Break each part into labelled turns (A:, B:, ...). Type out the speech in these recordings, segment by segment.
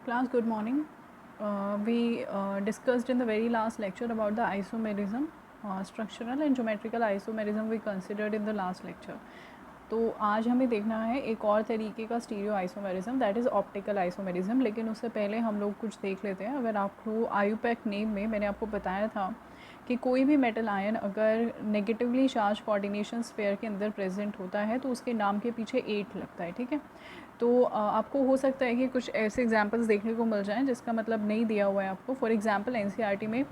A: Class, good morning. We discussed in the very last lecture about the isomerism, structural and geometrical isomerism we considered in the last lecture. तो आज हमें देखना है एक और तरीके का stereo isomerism, that is optical isomerism. लेकिन उससे पहले हम लोग कुछ देख लेते हैं। अगर आपको आयुपैक नेम में मैंने आपको बताया था कि कोई भी मेटल आयन अगर नेगेटिवली चार्ज कोऑर्डिनेशन स्फीयर के अंदर प्रेजेंट होता है तो उसके नाम के पीछे 8 लगता है, ठीक है। तो आपको हो सकता है कि कुछ ऐसे एग्जांपल्स देखने को मिल जाएं जिसका मतलब नहीं दिया हुआ है आपको। फॉर एग्जांपल एनसीईआरटी में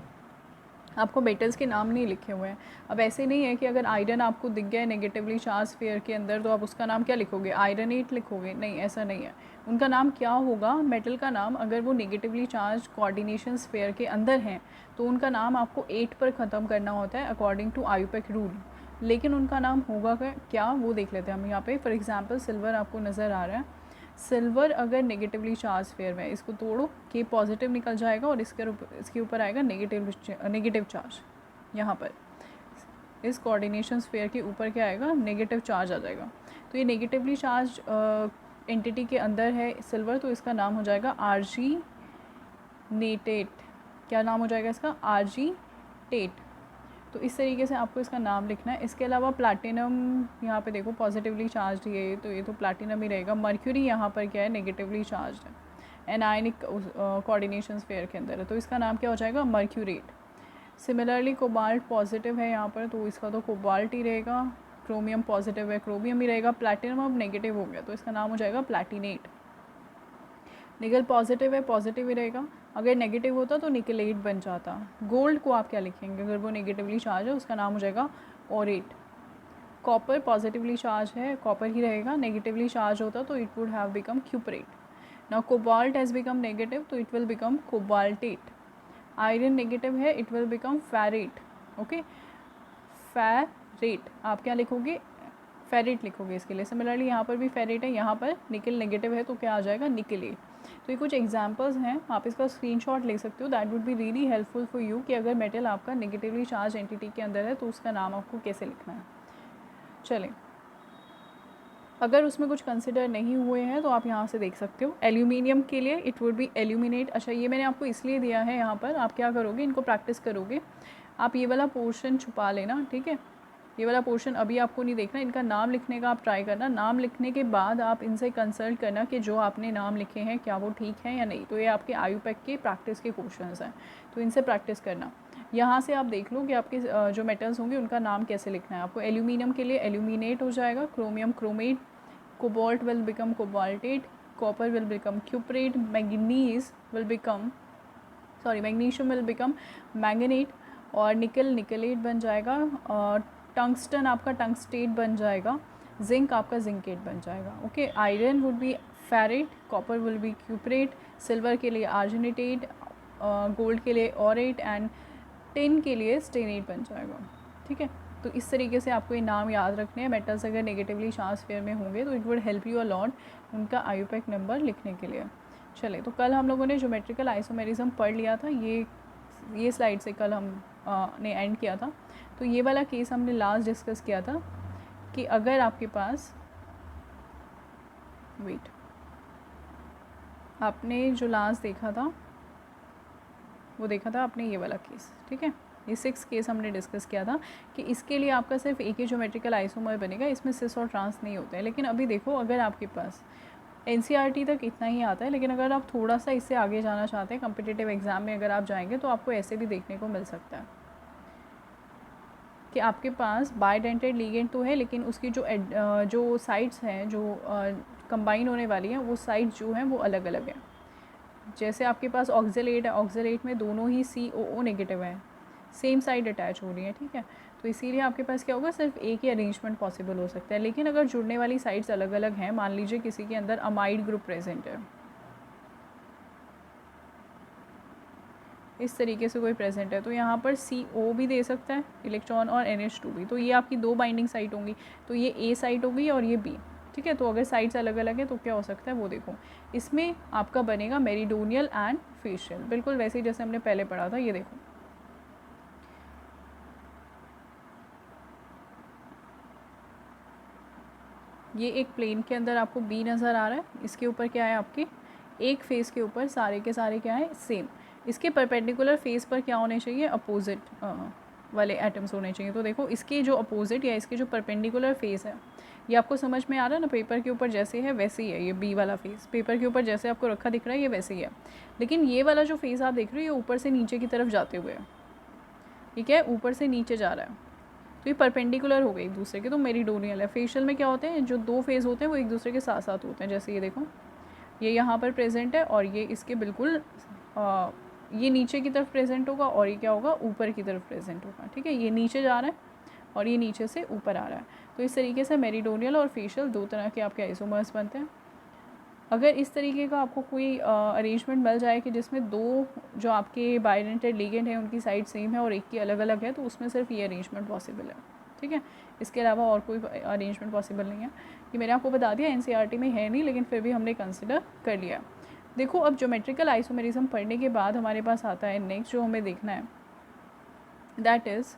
A: आपको मेटल्स के नाम नहीं लिखे हुए हैं। अब ऐसे नहीं है कि अगर आयरन आपको दिख गया है नेगेटिवली चार्ज स्फीयर के अंदर तो आप उसका नाम क्या लिखोगे, आयरनेट लिखोगे, नहीं, ऐसा नहीं है। उनका नाम क्या होगा, मेटल का नाम, अगर वो नेगेटिवली चार्ज कोऑर्डिनेशन स्फीयर के अंदर हैं तो उनका नाम आपको 8 पर ख़त्म करना होता है अकॉर्डिंग टू आयुपैक रूल। लेकिन उनका नाम होगा क्या वो देख लेते हैं हम यहाँ पे। फॉर एग्जांपल सिल्वर आपको नज़र आ रहा है। सिल्वर अगर नेगेटिवली चार्ज स्फीयर में, इसको तोड़ो कि पॉजिटिव निकल जाएगा और इसके ऊपर आएगा नेगेटिव चार्ज। यहाँ पर इस कोऑर्डिनेशन स्फीयर के ऊपर क्या आएगा, नेगेटिव चार्ज आ जाएगा। तो ये नेगेटिवली चार्ज एंटिटी के अंदर है सिल्वर, तो इसका नाम हो जाएगा आर्जीनेटेट। क्या नाम हो जाएगा इसका, आर्जीटेट। तो इस तरीके से आपको इसका नाम लिखना है। इसके अलावा प्लैटिनम, यहाँ पे देखो पॉजिटिवली चार्ज है तो ये तो प्लैटिनम ही रहेगा। मर्क्यूरी यहाँ पर क्या है, नेगेटिवली चार्ज है, एनायनिक कोऑर्डिनेशन स्फीयर के अंदर है, तो इसका नाम क्या हो जाएगा, मर्क्यूरेट। सिमिलरली कोबाल्ट पॉजिटिव है यहाँ पर तो इसका तो कोबाल्ट ही रहेगा। क्रोमियम पॉजिटिव है, क्रोमियम ही रहेगा। प्लैटिनम अब नेगेटिव हो गया तो इसका नाम हो जाएगा प्लैटिनेट। निकल पॉजिटिव है, पॉजिटिव ही रहेगा। अगर नेगेटिव होता तो निकलेट बन जाता। गोल्ड को आप क्या लिखेंगे, अगर वो नेगेटिवली चार्ज है उसका नाम हो जाएगा ऑरेट। कॉपर पॉजिटिवली चार्ज है, कॉपर ही रहेगा। नेगेटिवली चार्ज होता तो it would have become cuprate. Now cobalt has become negative तो it will become cobaltate. Iron negative है, it will become ferrate. Okay, ferrate आप क्या लिखोगे, फेरेट लिखोगे इसके लिए। सिमिलरली यहाँ पर भी फेरेट है, यहाँ पर निकल नेगेटिव है तो क्या आ जाएगा, निकलेट। तो ये कुछ एग्जांपल्स हैं, आप इसका स्क्रीनशॉट ले सकते हो। That would be really helpful for you कि अगर मेटल आपका नेगेटिवली चार्ज एंटिटी के अंदर है तो उसका नाम आपको कैसे लिखना है। चलें, अगर उसमें कुछ कंसिडर नहीं हुए हैं तो आप यहाँ से देख सकते हो। एल्यूमिनियम के लिए इट वुड बी एल्यूमिनेट। अच्छा, ये मैंने आपको इसलिए दिया है यहाँ पर, आप क्या करोगे, इनको प्रैक्टिस करोगे। आप ये वाला पोर्शन छुपा लेना, ठीक है। ये वाला पोर्शन अभी आपको नहीं देखना, इनका नाम लिखने का आप ट्राई करना। नाम लिखने के बाद आप इनसे कंसल्ट करना कि जो आपने नाम लिखे हैं क्या वो ठीक है या नहीं। तो ये आपके आयुपैक के प्रैक्टिस के क्वेश्चंस हैं, तो इनसे प्रैक्टिस करना। यहाँ से आप देख लो कि आपके जो मेटल्स होंगे उनका नाम कैसे लिखना है आपको। एल्यूमिनियम के लिए एल्यूमिनेट हो जाएगा, chromium chromate, cobalt will become cobaltate, copper will become cuprate, magnesium will become manganate और निकल निकलेट बन जाएगा। और टंगस्टन आपका टंगस्टेट बन जाएगा। जिंक आपका जिंकेट बन जाएगा। Okay, iron would be ferrate, copper will be cuprate, silver के लिए आर्जिनेटेट, गोल्ड के लिए ऑरेट एंड टिन के लिए स्टेनेट बन जाएगा, ठीक है। तो इस तरीके से आपको ये नाम याद रखने हैं। मेटल्स अगर नेगेटिवली चार्ज स्फीयर में होंगे तो it would help you a lot उनका आयुपैक नंबर लिखने के लिए। चले, तो कल हम लोगों ने ज्योमेट्रिकल आइसोमेरिज्म पढ़ लिया था। ये स्लाइड से कल हम ने एंड किया था। तो ये वाला केस हमने लास्ट डिस्कस किया था कि अगर आपके पास वेट, आपने जो लास्ट देखा था वो देखा था आपने ये वाला केस, ठीक है। ये 6 केस हमने डिस्कस किया था कि इसके लिए आपका सिर्फ एक ही ज्योमेट्रिकल आइसोमर बनेगा, इसमें सिस और ट्रांस नहीं होते हैं। लेकिन अभी देखो, अगर आपके पास एनसीईआरटी तक इतना ही आता है, लेकिन अगर आप थोड़ा सा इससे आगे जाना चाहते हैं, कम्पिटिटिव एग्जाम में अगर आप जाएंगे तो आपको ऐसे भी देखने को मिल सकता है कि आपके पास बाइडेंटेड लीगेंड तो है लेकिन उसकी जो साइड्स हैं जो कंबाइन होने वाली हैं वो साइड्स जो हैं वो अलग अलग हैं। जैसे आपके पास ऑक्जेलेट है, ऑक्जेलेट में दोनों ही COO नेगेटिव है, सेम साइड अटैच हो रही है, ठीक है। तो इसीलिए आपके पास क्या होगा, सिर्फ एक ही अरेंजमेंट पॉसिबल हो सकता है। लेकिन अगर जुड़ने वाली साइड्स अलग अलग हैं, मान लीजिए किसी के अंदर अमाइड ग्रुप प्रेजेंट है, इस तरीके से कोई प्रेजेंट है, तो यहाँ पर CO भी दे सकता है इलेक्ट्रॉन और NH2 भी। तो ये आपकी 2 बाइंडिंग साइट होंगी, तो ये A साइट होगी और ये B, ठीक है। तो अगर साइड्स अलग अलग है तो क्या हो सकता है वो देखो। इसमें आपका बनेगा मेरिडोनियल एंड फेशियल, बिल्कुल वैसे ही जैसे हमने पहले पढ़ा था। ये देखो, ये एक प्लेन के अंदर आपको B नज़र आ रहा है, इसके ऊपर क्या है आपके एक फेस के ऊपर सारे के सारे क्या है, सेम। इसके परपेंडिकुलर फेस पर क्या होने चाहिए, अपोजिट वाले एटम्स होने चाहिए। तो देखो इसके जो अपोजिट या इसके जो परपेंडिकुलर फेस है, ये आपको समझ में आ रहा है ना, पेपर के ऊपर जैसे है वैसे ही है। ये बी वाला फेस पेपर के ऊपर जैसे आपको रखा दिख रहा है ये वैसे ही है, लेकिन ये वाला जो फेस आप देख रहे हो ये ऊपर से नीचे की तरफ जाते हुए है, ठीक है, ऊपर से नीचे जा रहा है। तो ये परपेंडिकुलर हो गए एक दूसरे के, तो मेरिडोनियल है। फेशियल में क्या होते हैं, जो दो फेस होते हैं वो एक दूसरे के साथ साथ होते हैं। जैसे ये देखो, ये यहाँ पर प्रेजेंट है और ये इसके बिल्कुल ये नीचे की तरफ प्रेजेंट होगा और ये क्या होगा, ऊपर की तरफ प्रेजेंट होगा, ठीक है। ये नीचे जा रहा है और ये नीचे से ऊपर आ रहा है। तो इस तरीके से मेरिडोनियल और फेशियल दो तरह के आपके आइसोमर्स बनते हैं। अगर इस तरीके का आपको कोई अरेंजमेंट मिल जाए कि जिसमें दो जो आपके बाइडेंटेड लिगेंड हैं उनकी साइड सेम है और एक की अलग अलग है, तो उसमें सिर्फ ये अरेंजमेंट पॉसिबल है, ठीक है। इसके अलावा और कोई अरेंजमेंट पॉसिबल नहीं है। ये मैंने आपको बता दिया, एनसीईआरटी में है नहीं, लेकिन फिर भी हमने कंसिडर कर लिया। देखो अब ज्योमेट्रिकल आइसोमेरिज्म पढ़ने के बाद हमारे पास आता है नेक्स्ट जो हमें देखना है, that is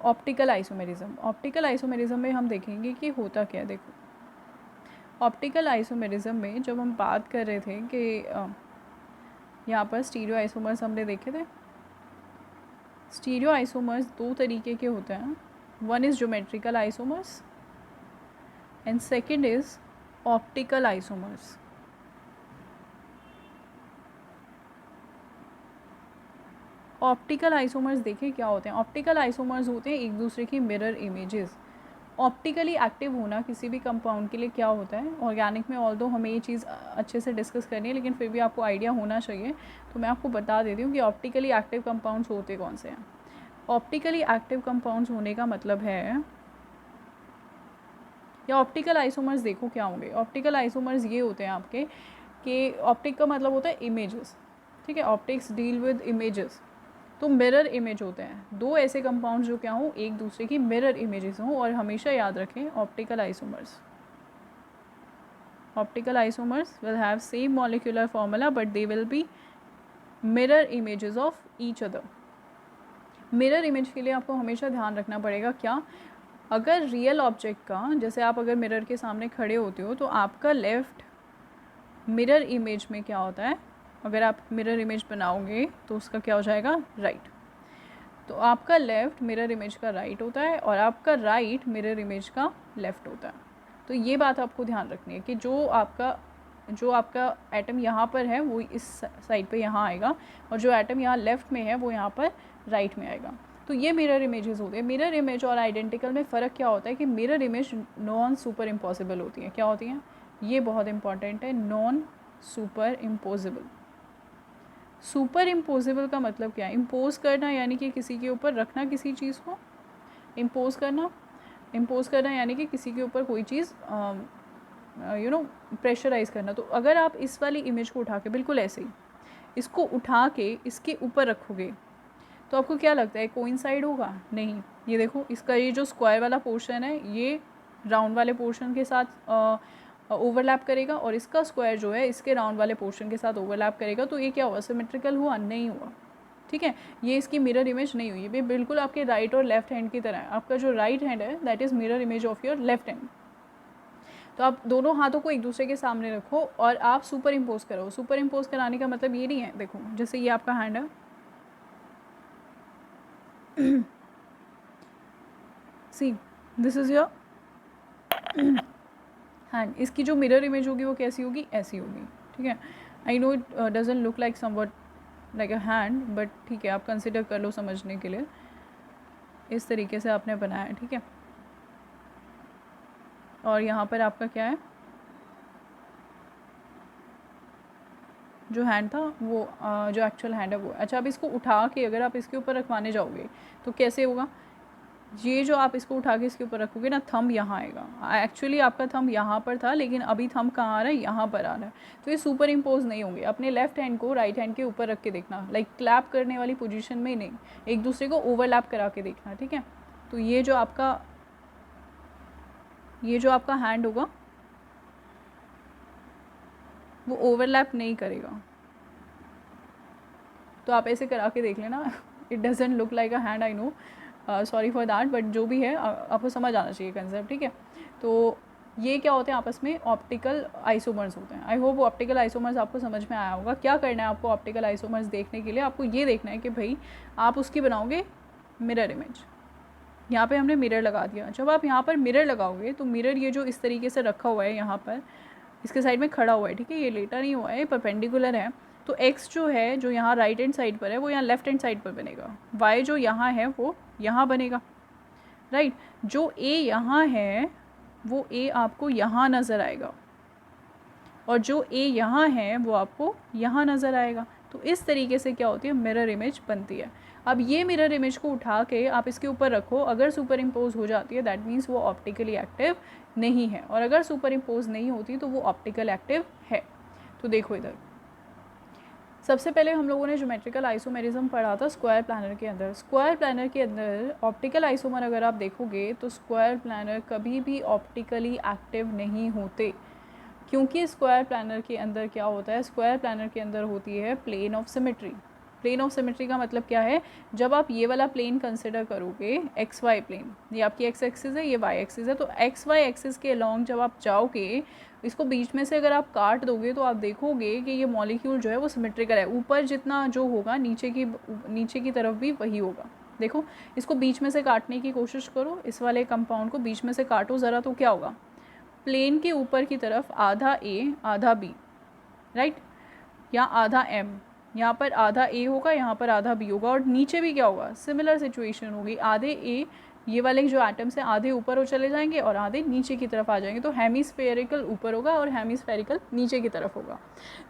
A: optical isomerism. Optical isomerism में हम देखेंगे कि होता क्या है। देखो ऑप्टिकल आइसोमेरिज्म में जब हम बात कर रहे थे कि यहाँ पर स्टीरियो आइसोमर्स हमने देखे थे। स्टीरियो आइसोमर्स दो तरीके के होते हैं, one is geometrical isomers and second is optical isomers. Optical isomers देखें क्या होते हैं। ऑप्टिकल आइसोमर्स होते हैं एक दूसरे की मिरर इमेजेस। ऑप्टिकली एक्टिव होना किसी भी कंपाउंड के लिए क्या होता है, ऑर्गेनिक में ऑल्दो हमें ये चीज़ अच्छे से डिस्कस करनी है, लेकिन फिर भी आपको आइडिया होना चाहिए, तो मैं आपको बता देती हूँ कि ऑप्टिकली एक्टिव कंपाउंड्स होते कौन से हैं। ऑप्टिकली एक्टिव कंपाउंड्स होने का मतलब है, या ऑप्टिकल आइसोमर्स देखो क्या होंगे। ऑप्टिकल आइसोमर्स ये होते हैं आपके कि ऑप्टिक का मतलब होता है इमेजेस, ठीक है। ऑप्टिक्स डील विद इमेजेस, तो मिरर इमेज होते हैं दो ऐसे कंपाउंड्स जो क्या हों, एक दूसरे की मिरर इमेजेस हों। और हमेशा याद रखें optical isomers will have same molecular formula but they will be mirror images of each other. Mirror image के लिए आपको हमेशा ध्यान रखना पड़ेगा क्या, अगर रियल ऑब्जेक्ट का, जैसे आप अगर मिरर के सामने खड़े होते हो तो आपका लेफ़्ट मिरर इमेज में क्या होता है, अगर आप मिरर इमेज बनाओगे तो उसका क्या हो जाएगा, राइट। तो आपका लेफ़्ट मिरर इमेज का राइट होता है और आपका राइट मिरर इमेज का लेफ़्ट होता है। तो ये बात आपको ध्यान रखनी है कि जो आपका एटम यहाँ पर है वो इस साइड पे यहाँ आएगा और जो एटम यहाँ लेफ़्ट में है वो यहाँ पर राइट में आएगा। तो ये मिरर इमेजेस होते हैं। मिरर इमेज और आइडेंटिकल में फ़र्क क्या होता है कि mirror image non super impossible होती है। क्या होती हैं, ये बहुत इंपॉर्टेंट है, non super imposable. Super imposable का मतलब क्या है, इम्पोज करना यानी कि किसी के ऊपर रखना किसी चीज़ को, इम्पोज करना यानी कि किसी के ऊपर कोई चीज़ प्रेशराइज़ करना। तो अगर आप इस वाली इमेज को उठा के बिल्कुल ऐसे ही इसको उठा के इसके ऊपर रखोगे तो आपको क्या लगता है कोइंसाइड होगा, नहीं। ये देखो इसका ये जो स्क्वायर वाला पोर्शन है ये राउंड वाले पोर्शन के साथ ओवरलैप करेगा और इसका स्क्वायर जो है इसके राउंड वाले पोर्शन के साथ ओवरलैप करेगा। तो ये क्या हुआ, सिमेट्रिकल हुआ, नहीं हुआ, ठीक है। ये इसकी मिरर इमेज नहीं हुई, ये बिल्कुल आपके राइट और लेफ्ट हैंड की तरह है। आपका जो राइट हैंड है that is mirror image of your left hand. तो आप दोनों हाथों को एक दूसरे के सामने रखो और आप सुपर इम्पोज करो। सुपर इम्पोज कराने का मतलब ये नहीं है, देखो जैसे ये आपका हैंड है see this is your hand, इसकी जो मिरर इमेज होगी वो कैसी होगी, ऐसी होगी, ठीक है। I know it doesn't look like somewhat like a hand, but ठीक है आप कंसिडर कर लो समझने के लिए। इस तरीके से आपने बनाया है, ठीक है। और यहाँ पर आपका क्या है, जो हैंड था वो जो एक्चुअल हैंड है वो। अच्छा अब इसको उठा के अगर आप इसके ऊपर रखवाने जाओगे तो कैसे होगा, ये जो आप इसको उठा के इसके ऊपर रखोगे ना, थंब यहाँ आएगा। एक्चुअली आपका थंब यहाँ पर था लेकिन अभी थंब कहाँ आ रहा है, यहाँ पर आ रहा है। तो ये सुपर इम्पोज नहीं होंगे। अपने लेफ्ट हैंड को राइट हैंड के ऊपर रख के देखना, लाइक क्लैप करने वाली पोजीशन में नहीं, एक दूसरे को ओवरलैप करा के देखना, ठीक है। तो ये जो आपका हैंड होगा वो ओवरलैप नहीं करेगा। तो आप ऐसे करा के देख लेना। It doesn't look like a hand, I know, sorry for that, but जो भी है आपको समझ आना चाहिए कंसेप्ट, ठीक है। तो ये क्या होते हैं आपस में, ऑप्टिकल आइसोमर्स होते हैं। आई होप वो ऑप्टिकल आइसोमर्स आपको समझ में आया होगा। क्या करना है आपको ऑप्टिकल आइसोमर्स देखने के लिए, आपको ये देखना है कि भाई आप उसकी बनाओगे मिरर इमेज। यहाँ पे हमने मिरर लगा दिया। जब आप यहाँ पर मिरर लगाओगे तो मिरर ये जो इस तरीके से रखा हुआ है यहाँ पर, इसके साइड में खड़ा हुआ है, ठीक है, ये लेटा नहीं हुआ है, परपेंडिकुलर है। तो x जो है, जो यहाँ राइट हैंड साइड पर है, वो यहाँ लेफ्ट हैंड साइड पर बनेगा। y जो यहाँ है वो यहाँ बनेगा, राइट। जो a यहाँ है वो a आपको यहाँ नज़र आएगा, और जो a यहाँ है वो आपको यहाँ नज़र आएगा। तो इस तरीके से क्या होती है, मिरर इमेज बनती है। अब ये मिरर इमेज को उठा के आप इसके ऊपर रखो, अगर सुपर इम्पोज हो जाती है दैट मीन्स वो ऑप्टिकली एक्टिव नहीं है, और अगर सुपर इम्पोज नहीं होती तो वो ऑप्टिकल एक्टिव है। तो देखो इधर, सबसे पहले हम लोगों ने ज्योमेट्रिकल आइसोमेरिज्म पढ़ा था स्क्वायर प्लानर के अंदर। स्क्वायर प्लानर के अंदर ऑप्टिकल आइसोमर अगर आप देखोगे तो स्क्वायर प्लानर कभी भी ऑप्टिकली एक्टिव नहीं होते, क्योंकि स्क्वायर प्लानर के अंदर क्या होता है, स्क्वायर प्लानर के अंदर होती है plane of symmetry. Plane of symmetry का मतलब क्या है, जब आप ये वाला प्लेन कंसिडर करोगे, एक्स वाई प्लेन, ये आपकी एक्स एक्सिस है, ये वाई एक्सिस है, तो एक्स वाई एक्सिस के अलॉन्ग जब आप जाओगे, इसको बीच में से अगर आप काट दोगे तो आप देखोगे कि ये मॉलिक्यूल जो है वो सिमेट्रिकल है। ऊपर जितना जो होगा नीचे की तरफ भी वही होगा। देखो, इसको बीच में से काटने की कोशिश करो, इस वाले कंपाउंड को बीच में से काटो ज़रा, तो क्या होगा, प्लेन के ऊपर की तरफ आधा ए आधा बी, राइट, या आधा एम, यहाँ पर आधा ए होगा, यहाँ पर आधा बी होगा, और नीचे भी क्या होगा, सिमिलर सिचुएशन होगी, आधे ए, ये वाले जो एटम्स हैं आधे ऊपर हो चले जाएंगे और आधे नीचे की तरफ आ जाएंगे। तो हेमिस्फेरिकल ऊपर होगा और हेमिस्फेरिकल नीचे की तरफ होगा।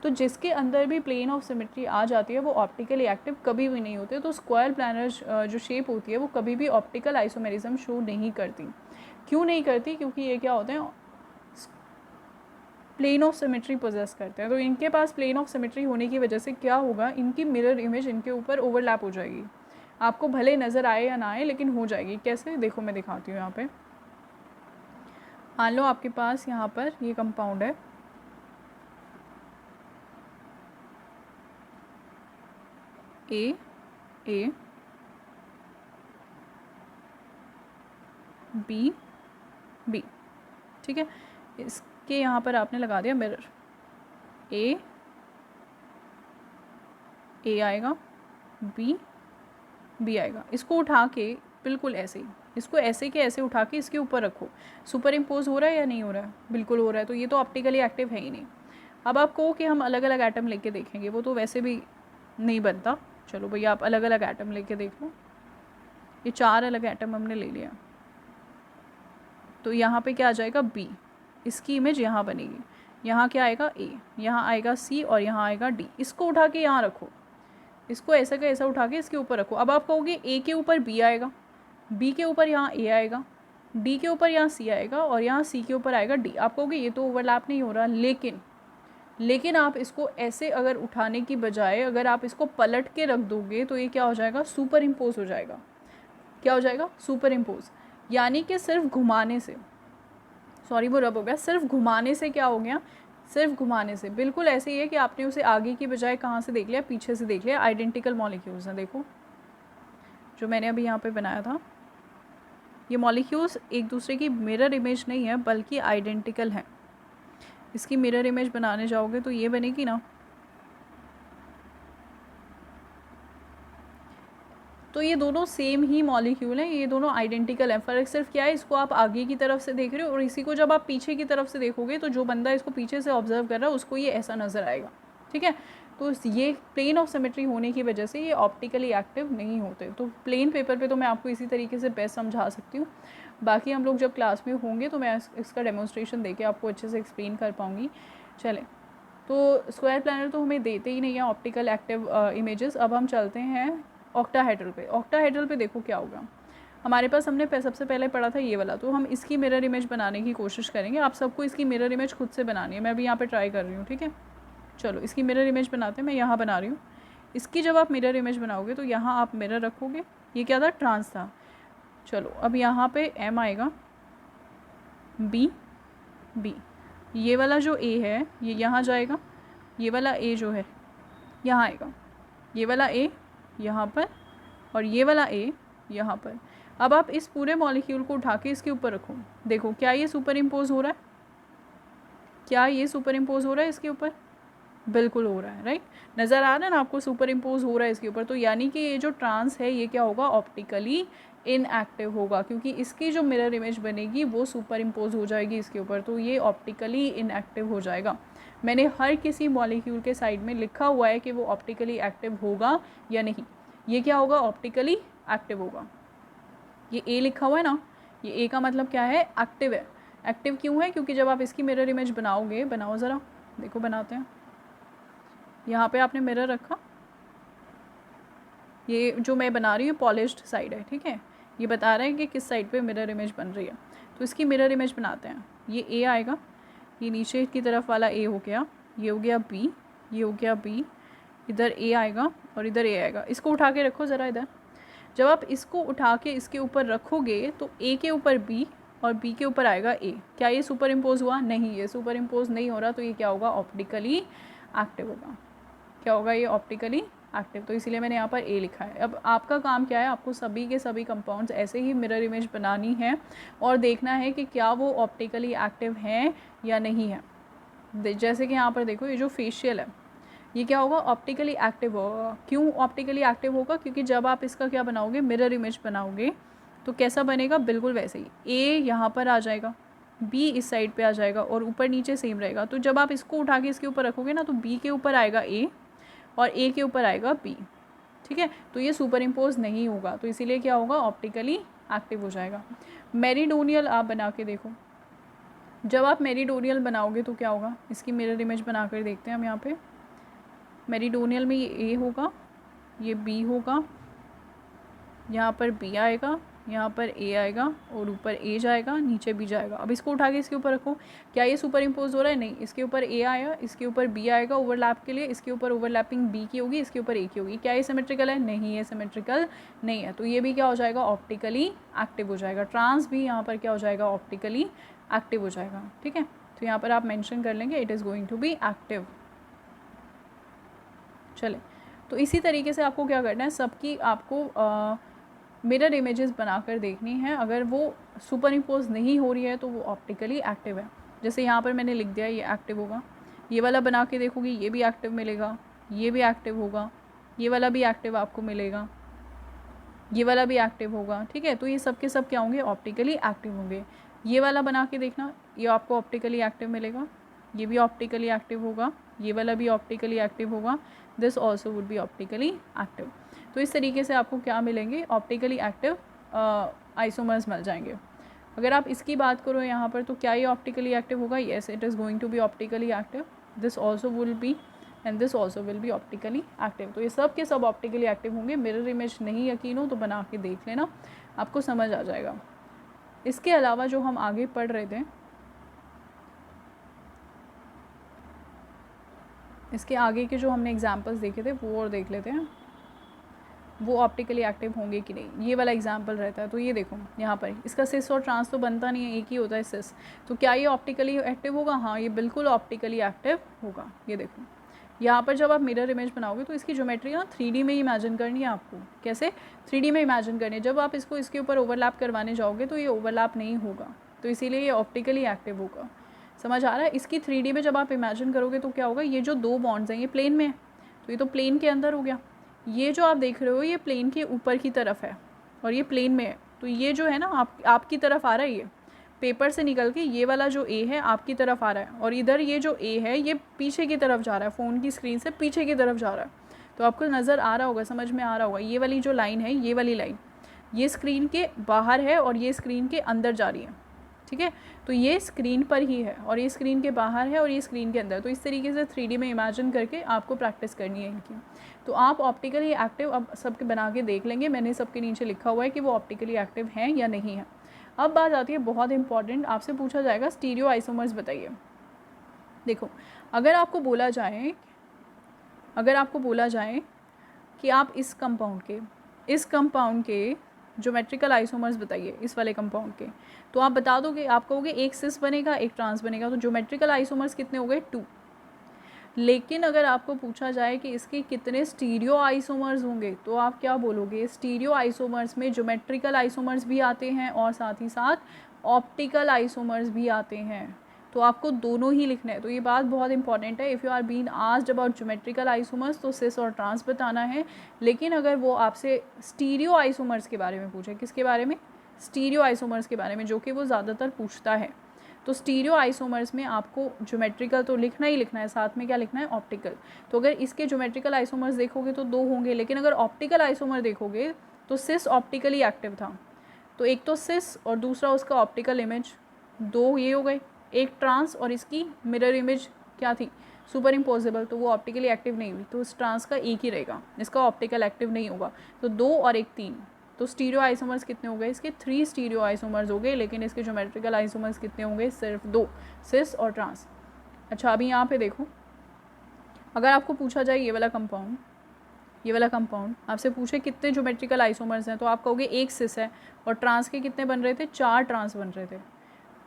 A: तो जिसके अंदर भी प्लेन ऑफ सिमेट्री आ जाती है वो ऑप्टिकली एक्टिव कभी भी नहीं होते। तो स्क्वायर प्लानर जो शेप होती है वो कभी भी ऑप्टिकल आइसोमेरिज्म शो नहीं करती। क्यों नहीं करती, क्योंकि ये क्या होते हैं, प्लेन ऑफ सिमेट्री पोजेस करते हैं। तो इनके पास प्लेन ऑफ सिमेट्री होने की वजह से क्या होगा, इनकी मिरर इमेज इनके ऊपर ओवरलैप हो जाएगी। आपको भले नज़र आए या ना आए, लेकिन हो जाएगी। कैसे, देखो मैं दिखाती हूँ। यहाँ पे मान लो आपके पास यहाँ पर ये कंपाउंड है, ए ए बी बी, ठीक है। इसके यहाँ पर आपने लगा दिया मिरर, ए आएगा, बी आएगा। इसको उठा के बिल्कुल ऐसे ही, इसको ऐसे के ऐसे उठा के इसके ऊपर रखो। सुपर इम्पोज हो रहा है या नहीं हो रहा है, बिल्कुल हो रहा है। तो ये तो ऑप्टिकली एक्टिव है ही नहीं। अब आप कहो कि हम अलग अलग एटम लेके देखेंगे, वो तो वैसे भी नहीं बनता। चलो भैया आप अलग अलग एटम लेके देख लो। ये 4 अलग एटम हमने ले लिया, तो यहाँ पे क्या आ जाएगा, बी, इसकी इमेज यहाँ बनेगी। यहाँ क्या आएगा, ए, यहाँ आएगा सी, और यहाँ आएगा डी। इसको उठा के यहाँ रखो, इसको ऐसा का ऐसा उठा के इसके ऊपर रखो। अब आप कहोगे ए के ऊपर बी आएगा, बी के ऊपर यहाँ ए आएगा, डी के ऊपर यहाँ सी आएगा, और यहाँ सी के ऊपर आएगा डी। आप कहोगे ये तो ओवरलैप नहीं हो रहा, लेकिन आप इसको ऐसे अगर उठाने की बजाय अगर आप इसको पलट के रख दोगे तो ये क्या हो जाएगा, सुपर इम्पोज हो जाएगा। क्या हो जाएगा, सुपर इम्पोज। यानी कि सिर्फ घुमाने से, सॉरी वो रब हो गया, सिर्फ घुमाने से क्या हो गया, सिर्फ घुमाने से। बिल्कुल ऐसे ही है कि आपने उसे आगे की बजाय कहाँ से देख लिया, पीछे से देख लिया। आइडेंटिकल मॉलिक्यूल्स हैं, देखो जो मैंने अभी यहाँ पे बनाया था, ये मॉलिक्यूल्स एक दूसरे की मिरर इमेज नहीं है बल्कि आइडेंटिकल है। इसकी मिरर इमेज बनाने जाओगे तो ये बनेगी ना, तो ये दोनों सेम ही मॉलिक्यूल हैं, ये दोनों आइडेंटिकल हैं। फ़र्क सिर्फ क्या है, इसको आप आगे की तरफ से देख रहे हो और इसी को जब आप पीछे की तरफ से देखोगे तो जो बंदा इसको पीछे से ऑब्जर्व कर रहा है उसको ये ऐसा नज़र आएगा, ठीक है। तो ये प्लेन ऑफ सिमेट्री होने की वजह से ये ऑप्टिकली एक्टिव नहीं होते। तो प्लेन पेपर पे तो मैं आपको इसी तरीके से बेस्ट समझा सकती हूँ। बाकी हम लोग जब क्लास में होंगे तो मैं इसका डेमोन्स्ट्रेशन देके आपको अच्छे से एक्सप्लेन कर पाऊँगी। चले, तो स्क्वायर प्लानर तो हमें देते ही नहीं है ऑप्टिकल एक्टिव इमेजेस। अब हम चलते हैं ऑक्टाहेड्रल पे। ऑक्टाहेड्रल पे देखो क्या होगा, हमारे पास हमने सबसे पहले पढ़ा था ये वाला, तो हम इसकी मिरर इमेज बनाने की कोशिश करेंगे। आप सबको इसकी मिरर इमेज खुद से बनानी है, मैं अभी यहाँ पे ट्राई कर रही हूँ, ठीक है। चलो इसकी मिरर इमेज बनाते हैं, मैं यहाँ बना रही हूँ। इसकी जब आप मिरर इमेज बनाओगे तो यहाँ आप मिरर रखोगे, ये क्या था, ट्रांस था। चलो अब यहाँ पे एम आएगा, बी, ये वाला जो ए है ये यहाँ जाएगा, ये वाला ए जो है यहाँ आएगा, ये वाला ए यहाँ पर, और ये वाला ए यहाँ पर। अब आप इस पूरे मॉलिक्यूल को उठा के इसके ऊपर रखो, देखो क्या ये सुपर इम्पोज हो रहा है, क्या ये सुपर इम्पोज हो रहा है इसके ऊपर? बिल्कुल हो रहा है, राइट। नज़र आ रहा है ना आपको, सुपर इम्पोज हो रहा है इसके ऊपर। तो यानी कि ये जो ट्रांस है ये क्या होगा? ऑप्टिकली इनएक्टिव होगा, क्योंकि इसकी जो मिरर इमेज बनेगी वो सुपर इम्पोज हो जाएगी इसके ऊपर, तो ये ऑप्टिकली इनएक्टिव हो जाएगा। मैंने हर किसी मॉलिक्यूल के साइड में लिखा हुआ है कि वो ऑप्टिकली एक्टिव होगा या नहीं। ये क्या होगा? ऑप्टिकली एक्टिव होगा। ये ए लिखा हुआ है ना, ये ए का मतलब क्या है? एक्टिव है। एक्टिव क्यों है? क्योंकि जब आप इसकी मिरर इमेज बनाओगे, बनाओ ज़रा, देखो बनाते हैं। यहाँ पे आपने मिरर रखा, ये जो मैं बना रही हूँ पॉलिश्ड साइड है, ठीक है। ये बता रहा है कि किस साइड पे मिरर इमेज बन रही है। तो इसकी मिरर इमेज बनाते हैं। ये ए आएगा, ये नीचे की तरफ वाला ए हो गया, ये हो गया बी, ये हो गया बी, इधर ए आएगा और इधर ए आएगा। इसको उठा के रखो ज़रा इधर। जब आप इसको उठा के इसके ऊपर रखोगे तो ए के ऊपर बी और बी के ऊपर आएगा ए। क्या ये सुपर इम्पोज हुआ? नहीं, ये सुपर इम्पोज नहीं हो रहा। तो ये क्या होगा? ऑप्टिकली एक्टिव होगा। क्या होगा? ये ऑप्टिकली एक्टिव। तो इसीलिए मैंने यहाँ पर ए लिखा है। अब आपका काम क्या है? आपको सभी के सभी कंपाउंड्स ऐसे ही मिरर इमेज बनानी है और देखना है कि क्या वो ऑप्टिकली एक्टिव हैं या नहीं है। जैसे कि यहाँ पर देखो, ये जो फेशियल है ये क्या होगा? ऑप्टिकली एक्टिव होगा। क्यों ऑप्टिकली एक्टिव होगा? क्योंकि जब आप इसका क्या बनाओगे? मिरर इमेज बनाओगे तो कैसा बनेगा? बिल्कुल वैसे ही। ए यहाँ पर आ जाएगा, बी इस साइड पे आ जाएगा और ऊपर नीचे सेम रहेगा। तो जब आप इसको उठा के इसके ऊपर रखोगे ना, तो बी के ऊपर आएगा ए और ए के ऊपर आएगा बी, ठीक है। तो ये सुपर इम्पोज नहीं होगा, तो इसीलिए क्या होगा? ऑप्टिकली एक्टिव हो जाएगा। मेरिडोनियल आप बना के देखो। जब आप मेरिडोनियल बनाओगे तो क्या होगा? इसकी मिरर इमेज बना कर देखते हैं हम। यहाँ पे मेरिडोनियल में ये ए होगा, ये बी होगा, यहाँ पर बी आएगा, यहाँ पर ए आएगा और ऊपर ए जाएगा, नीचे बी जाएगा। अब इसको उठा के इसके ऊपर रखो, क्या ये सुपर इम्पोज हो रहा है? नहीं। इसके ऊपर ए आया, इसके ऊपर बी आएगा ओवरलैप के लिए, इसके ऊपर ओवरलैपिंग बी की होगी, इसके ऊपर ए की होगी। क्या ये सिमेट्रिकल है? नहीं, ये सिमेट्रिकल नहीं है। तो ये भी क्या हो जाएगा? ऑप्टिकली एक्टिव हो जाएगा। ट्रांस भी यहाँ पर क्या हो जाएगा? ऑप्टिकली एक्टिव हो जाएगा, ठीक है। तो यहाँ पर आप मेंशन कर लेंगे it is going to be active. चले, तो इसी तरीके से आपको क्या करना है? सबकी आपको मिरर इमेजेस बनाकर देखनी है। अगर वो सुपर इम्पोज नहीं हो रही है तो वो ऑप्टिकली एक्टिव है। जैसे यहाँ पर मैंने लिख दिया ये एक्टिव होगा। ये वाला बना के देखोगी, ये भी एक्टिव मिलेगा, ये भी एक्टिव होगा, ये वाला भी एक्टिव आपको मिलेगा, ये वाला भी एक्टिव होगा, ठीक है। तो ये सब के सब क्या होंगे? ऑप्टिकली एक्टिव होंगे। ये वाला बना के देखना, ये आपको ऑप्टिकली एक्टिव मिलेगा, ये भी ऑप्टिकली एक्टिव होगा, ये वाला भी ऑप्टिकली एक्टिव होगा, this also would be optically active. तो इस तरीके से आपको क्या मिलेंगे? ऑप्टिकली एक्टिव आइसोमर्स मिल जाएंगे। अगर आप इसकी बात करो यहाँ पर, तो क्या ये ऑप्टिकली एक्टिव होगा? Yes, it is going to be optically active. This also will be and this also will be optically active. तो ये सब के सब ऑप्टिकली एक्टिव होंगे। मिरर इमेज नहीं यकीन हो तो बना के देख लेना, आपको समझ आ जाएगा। इसके अलावा जो हम आगे पढ़ रहे थे, इसके आगे के जो हमने एग्जाम्पल्स देखे थे वो और देख लेते हैं, वो ऑप्टिकली एक्टिव होंगे कि नहीं। ये वाला एग्जाम्पल रहता है। तो ये देखो यहाँ पर इसका सिस और ट्रांस तो बनता नहीं है, एक ही होता है सिस। तो क्या ये ऑप्टिकली एक्टिव होगा? हाँ, ये बिल्कुल ऑप्टिकली एक्टिव होगा। ये देखो यहाँ पर जब आप मिरर इमेज बनाओगे तो इसकी ज्योमेट्री ना 3D में इमेजिन करनी है आपको। कैसे 3D में इमेजिन करनी है? जब आप इसको इसके ऊपर ओवरलैप करवाने जाओगे तो ये ओवरलैप नहीं होगा, तो इसीलिए ये ऑप्टिकली एक्टिव होगा। समझ आ रहा है? इसकी 3D में जब आप इमेजिन करोगे तो क्या होगा? ये जो दो बॉन्ड्स हैं ये प्लेन में है, तो ये तो प्लेन के अंदर हो गया। ये जो आप देख रहे हो ये प्लेन के ऊपर की तरफ है और ये प्लेन में है। तो ये जो है ना आपकी तरफ आ रहा है, ये पेपर से निकल के ये वाला जो ए है आपकी तरफ आ रहा है, और इधर ये जो ए है ये पीछे की तरफ जा रहा है, फ़ोन की स्क्रीन से पीछे की तरफ जा रहा है। तो आपको नज़र आ रहा होगा, समझ में आ रहा होगा। ये वाली जो लाइन है, ये वाली लाइन ये स्क्रीन के बाहर है और ये स्क्रीन के अंदर जा रही है, ठीक है। तो ये स्क्रीन पर ही है और ये स्क्रीन के बाहर है और ये स्क्रीन के अंदर। तो इस तरीके से 3D में इमेजिन करके आपको प्रैक्टिस करनी है इनकी। तो आप ऑप्टिकली एक्टिव अब सबके बना के देख लेंगे। मैंने सबके नीचे लिखा हुआ है कि वो ऑप्टिकली एक्टिव हैं या नहीं है। अब बात आती है बहुत इंपॉर्टेंट, आपसे पूछा जाएगा स्टीरियो आइसोमर्स बताइए। देखो अगर आपको बोला जाए कि आप इस कंपाउंड के ज्योमेट्रिकल आइसोमर्स बताइए, इस वाले कंपाउंड के, तो आप बता दोगे, आप कहोगे एक सिस बनेगा एक ट्रांस बनेगा। तो ज्योमेट्रिकल आइसोमर्स कितने हो गए? 2। लेकिन अगर आपको पूछा जाए कि इसके कितने स्टीरियो आइसोमर्स होंगे, तो आप क्या बोलोगे? स्टीरियो आइसोमर्स में ज्योमेट्रिकल आइसोमर्स भी आते हैं और साथ ही साथ ऑप्टिकल आइसोमर्स भी आते हैं। तो आपको दोनों ही लिखना है। तो ये बात बहुत इंपॉर्टेंट है। If you are been asked about geometrical isomers तो सिस और ट्रांस बताना है। लेकिन अगर वो आपसे स्टीरियो आइसोमर्स के बारे में पूछे, किसके बारे में, स्टीरियो आइसोमर्स के बारे में, जो कि वो ज़्यादातर पूछता है, तो स्टीरियो आइसोमर्स में आपको ज्योमेट्रिकल तो लिखना ही लिखना है, साथ में क्या लिखना है, ऑप्टिकल। तो अगर इसके ज्योमेट्रिकल आइसोमर्स देखोगे तो 2 होंगे, लेकिन अगर ऑप्टिकल आइसोमर देखोगे तो सिस ऑप्टिकली एक्टिव था, तो एक तो सिस और दूसरा उसका ऑप्टिकल इमेज, 2 ये हो गए। एक ट्रांस और इसकी मिरर इमेज क्या थी, सुपर इम्पोजिबल, तो वो ऑप्टिकली एक्टिव नहीं हुई, तो इस ट्रांस का एक ही रहेगा, इसका ऑप्टिकल एक्टिव नहीं होगा। तो 2 और 1 3, तो स्टीरियो आइसोमर्स कितने हो गए, इसके 3 स्टीरियो आइसोमर्स हो गए, लेकिन इसके ज्योमेट्रिकल आइसोमर्स कितने होंगे, सिर्फ 2, सिस और ट्रांस। अच्छा, अभी यहाँ पे देखो, अगर आपको पूछा जाए ये वाला कंपाउंड, ये वाला कंपाउंड आपसे पूछे कितने ज्योमेट्रिकल आइसोमर्स हैं, तो आप कहोगे 1 सिस है, और ट्रांस के कितने बन रहे थे, 4 ट्रांस बन रहे थे।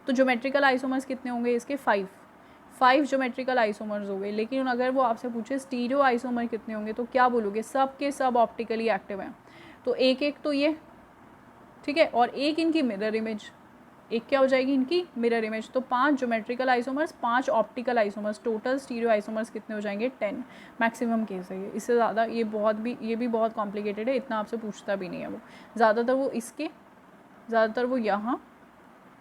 A: तो ज्योमेट्रिकल आइसोमर्स कितने होंगे इसके, 5 ज्योमेट्रिकल आइसोमर्स हो गए। लेकिन अगर वो आपसे पूछे स्टीरियो आइसोमर कितने होंगे, तो क्या बोलोगे, सब के सब ऑप्टिकली एक्टिव हैं। तो एक एक तो ये, ठीक है, और एक इनकी मिरर इमेज, एक क्या हो जाएगी इनकी मिरर इमेज। तो 5 geometrical isomers, 5 optical isomers, total stereo isomers कितने हो जाएंगे, 10 मैक्सिमम केस है ये। इससे ज़्यादा ये भी बहुत कॉम्प्लिकेटेड है, इतना आपसे पूछता भी नहीं है वो। ज़्यादातर वो यहाँ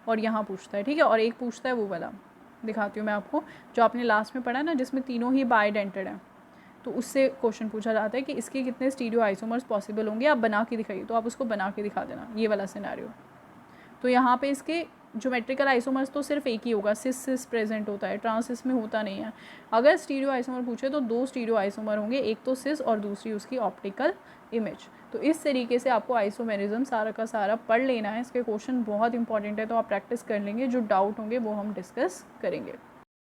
A: और यहाँ पूछता है, ठीक है। और एक पूछता है वो वाला, दिखाती हूँ मैं आपको, जो आपने लास्ट में पढ़ा है ना, जिसमें तीनों ही बाइडेंटेड हैं, तो उससे क्वेश्चन पूछा जाता है कि इसके कितने स्टीरियो आइसोमर्स पॉसिबल होंगे, आप बना के दिखाइए। तो आप उसको बना के दिखा देना, ये वाला सिनेरियो। तो यहाँ पे इसके ज्योमेट्रिकल आइसोमर्स तो सिर्फ एक ही होगा, सिस प्रेजेंट होता है, ट्रांस इसमें होता नहीं है। अगर स्टीरियो आइसोमर पूछे तो 2 स्टीरियो आइसोमर होंगे, एक तो सिस और दूसरी उसकी ऑप्टिकल इमेज। तो इस तरीके से आपको आइसोमेरिज्म सारा का सारा पढ़ लेना है। इसके क्वेश्चन बहुत इंपॉर्टेंट है, तो आप प्रैक्टिस कर लेंगे, जो डाउट होंगे वो हम डिस्कस करेंगे।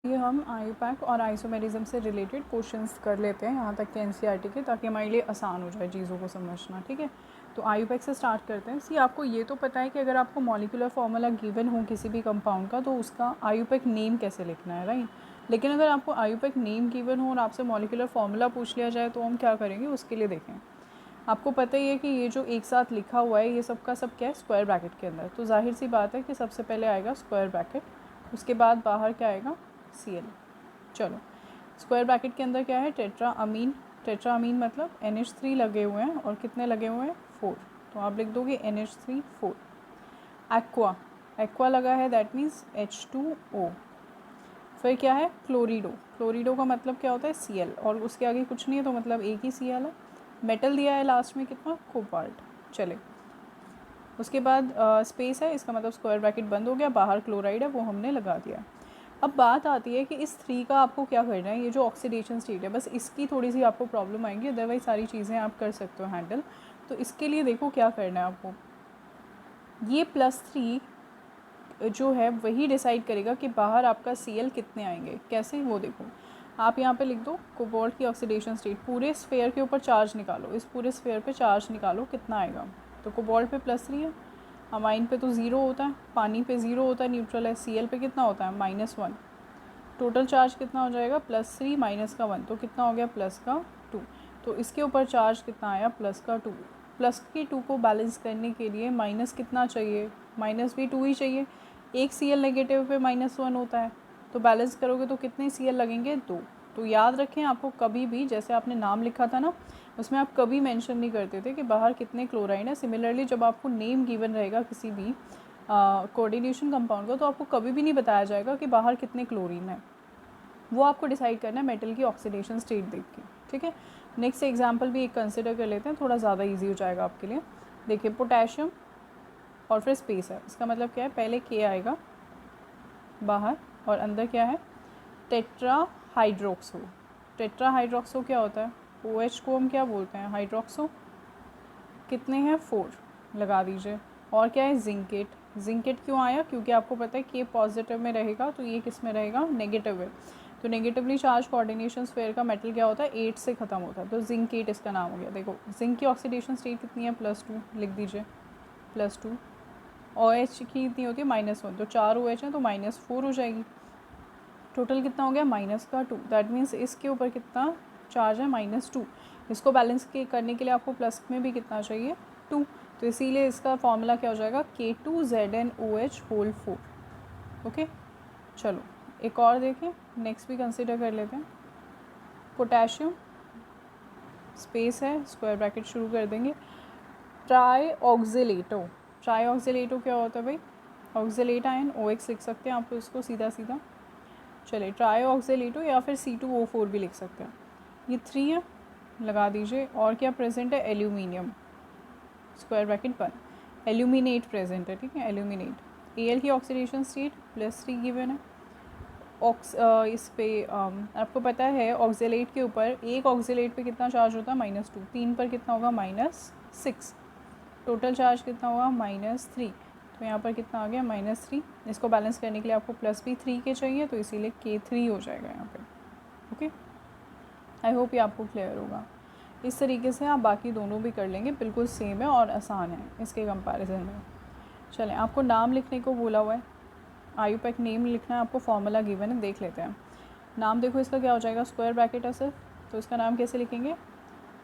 A: ये हम आईयूपैक और आइसोमेरिज्म से रिलेटेड क्वेश्चंस कर लेते हैं यहाँ तक के एनसीईआरटी के, ताकि हमारे लिए आसान हो जाए चीज़ों को समझना, ठीक है। तो आईयूपैक से स्टार्ट करते हैं। सी आपको ये तो पता है कि अगर आपको मॉलिक्यूलर फार्मूला गिवन हो किसी भी कंपाउंड का, तो उसका आईयूपैक नेम कैसे लिखना है, राइट। लेकिन अगर आपको आईयूपैक नेम गिवन हो और आपसे मॉलिक्यूलर फार्मूला पूछ लिया जाए, तो हम क्या करेंगे, उसके लिए देखें। आपको पता ही है कि ये जो एक साथ लिखा हुआ है, ये सब का सब क्या है, स्क्वायर ब्रैकेट के अंदर। तो जाहिर सी बात है कि सबसे पहले आएगा स्क्वायर ब्रैकेट, उसके बाद बाहर क्या आएगा, Cl। चलो, स्क्वायर ब्रैकेट के अंदर क्या है, टेट्रा अमीन मतलब NH3 लगे हुए हैं, और कितने लगे हुए हैं, 4। तो आप लिख दोगे NH3 4। एक्वा लगा है, दैट मीन्स H2O। फिर क्या है, क्लोरीडो का मतलब क्या होता है, Cl, और उसके आगे कुछ नहीं है, तो मतलब एक ही Cl है। मेटल दिया है लास्ट में कितना, कोबाल्ट। चले, उसके बाद स्पेस है, इसका मतलब स्क्वायर ब्रैकेट बंद हो गया, बाहर क्लोराइड है, वो हमने लगा दिया। अब बात आती है कि इस 3 का आपको क्या करना है, ये जो ऑक्सीडेशन स्टेट है, बस इसकी थोड़ी सी आपको प्रॉब्लम आएगी, अदरवाइज सारी चीज़ें आप कर सकते हो हैंडल। तो इसके लिए देखो क्या करना है आपको, ये +3 जो है वही डिसाइड करेगा कि बाहर आपका Cl कितने आएंगे, कैसे, वो देखो। आप यहाँ पे लिख दो कोबाल्ट की ऑक्सीडेशन स्टेट, पूरे स्फेयर के ऊपर चार्ज निकालो, इस पूरे स्फेयर पे चार्ज निकालो, कितना आएगा। तो कोबाल्ट पे +3 है, अमाइन पे तो 0 होता है, पानी पे 0 होता है, न्यूट्रल है। Cl पे कितना होता है, -1। टोटल चार्ज कितना हो जाएगा, +3 माइनस का 1, तो कितना हो गया, +2। तो इसके ऊपर चार्ज कितना आया, +2। +2 को बैलेंस करने के लिए माइनस कितना चाहिए, -2 ही चाहिए। एक Cl नेगेटिव पे -1 होता है, तो बैलेंस करोगे तो कितने Cl लगेंगे, 2। तो याद रखें, आपको कभी भी, जैसे आपने नाम लिखा था ना, उसमें आप कभी मेंशन नहीं करते थे कि बाहर कितने क्लोराइड है। सिमिलरली जब आपको नेम गिवन रहेगा किसी भी कोऑर्डिनेशन कंपाउंड का, तो आपको कभी भी नहीं बताया जाएगा कि बाहर कितने क्लोरीन है, वो आपको डिसाइड करना है मेटल की ऑक्सीडेशन स्टेट देख के, ठीक है। नेक्स्ट एग्जांपल भी एक कंसिडर कर लेते हैं, थोड़ा ज़्यादा इजी हो जाएगा आपके लिए। देखिए, पोटेशियम और फिर स्पेस है, इसका मतलब क्या है, पहले K आएगा बाहर, और अंदर क्या है, टेट्राहाइड्रोक्सो। टेट्राहाइड्रोक्सो क्या होता है, OH को हम क्या बोलते हैं, हाइड्रोक्सो। कितने हैं, 4 लगा दीजिए। और क्या है, जिंकेट क्यों आया, क्योंकि आपको पता है कि पॉजिटिव में रहेगा, तो ये किस में रहेगा, नेगेटिव है। तो नेगेटिवली चार्ज कोऑर्डिनेशन स्फेयर का मेटल क्या होता है, 8 से ख़त्म होता है, तो जिंकेट इसका नाम हो गया। देखो, जिंक की ऑक्सीडेशन स्टेट कितनी है, +2 लिख दीजिए, +2। OH की कितनी होती है, -1, तो 4 OH हैं, तो -4 हो जाएगी। टोटल कितना हो गया, -2। दैट मीन्स इसके ऊपर कितना चार्ज है, -2। इसको बैलेंस करने के लिए आपको प्लस में भी कितना चाहिए, 2। तो इसीलिए इसका फॉर्मूला क्या हो जाएगा, K2ZnOH होल 4। ओके, चलो एक और देखें, नेक्स्ट भी कंसिडर कर लेते हैं। पोटेशियम स्पेस है, स्क्वायर ब्रैकेट शुरू कर देंगे, ट्राई ऑक्जिलेटो। ट्राई ऑक्जिलेटो क्या होता है भाई? ऑक्जिलेट आयन OX लिख सकते हैं आप इसको सीधा सीधा। चलिए ट्राई ऑक्जिलेटो या फिर C2O4 भी लिख सकते हैं। ये 3 है, लगा दीजिए। और क्या प्रेजेंट है? एल्यूमिनियम, स्क्वायर ब्रैकेट बंद। एल्यूमिनेट प्रेजेंट है, ठीक है, एल्यूमिनेट। Al की ऑक्सीडेशन स्टेट +3 गिवन है। इस पे आपको पता है ऑक्जेलेट के ऊपर, एक ऑक्जेलेट पे कितना चार्ज होता है? -2। 3 पर कितना होगा? -6। टोटल चार्ज कितना होगा? -3। तो यहाँ पर कितना आ गया? -3। इसको बैलेंस करने के लिए आपको प्लस भी 3 के चाहिए, तो इसीलिए K3 हो जाएगा यहाँ पे। ओके, आई होप ये आपको क्लियर होगा। इस तरीके से आप बाकी दोनों भी कर लेंगे, बिल्कुल सेम है और आसान है इसके कंपैरिजन में। चलें, आपको नाम लिखने को बोला हुआ है, आयुपैक नेम लिखना है आपको, फॉर्मूला गिवन है, देख लेते हैं। नाम देखो इसका क्या हो जाएगा? स्क्वायर ब्रैकेट है सिर्फ, तो इसका नाम कैसे लिखेंगे?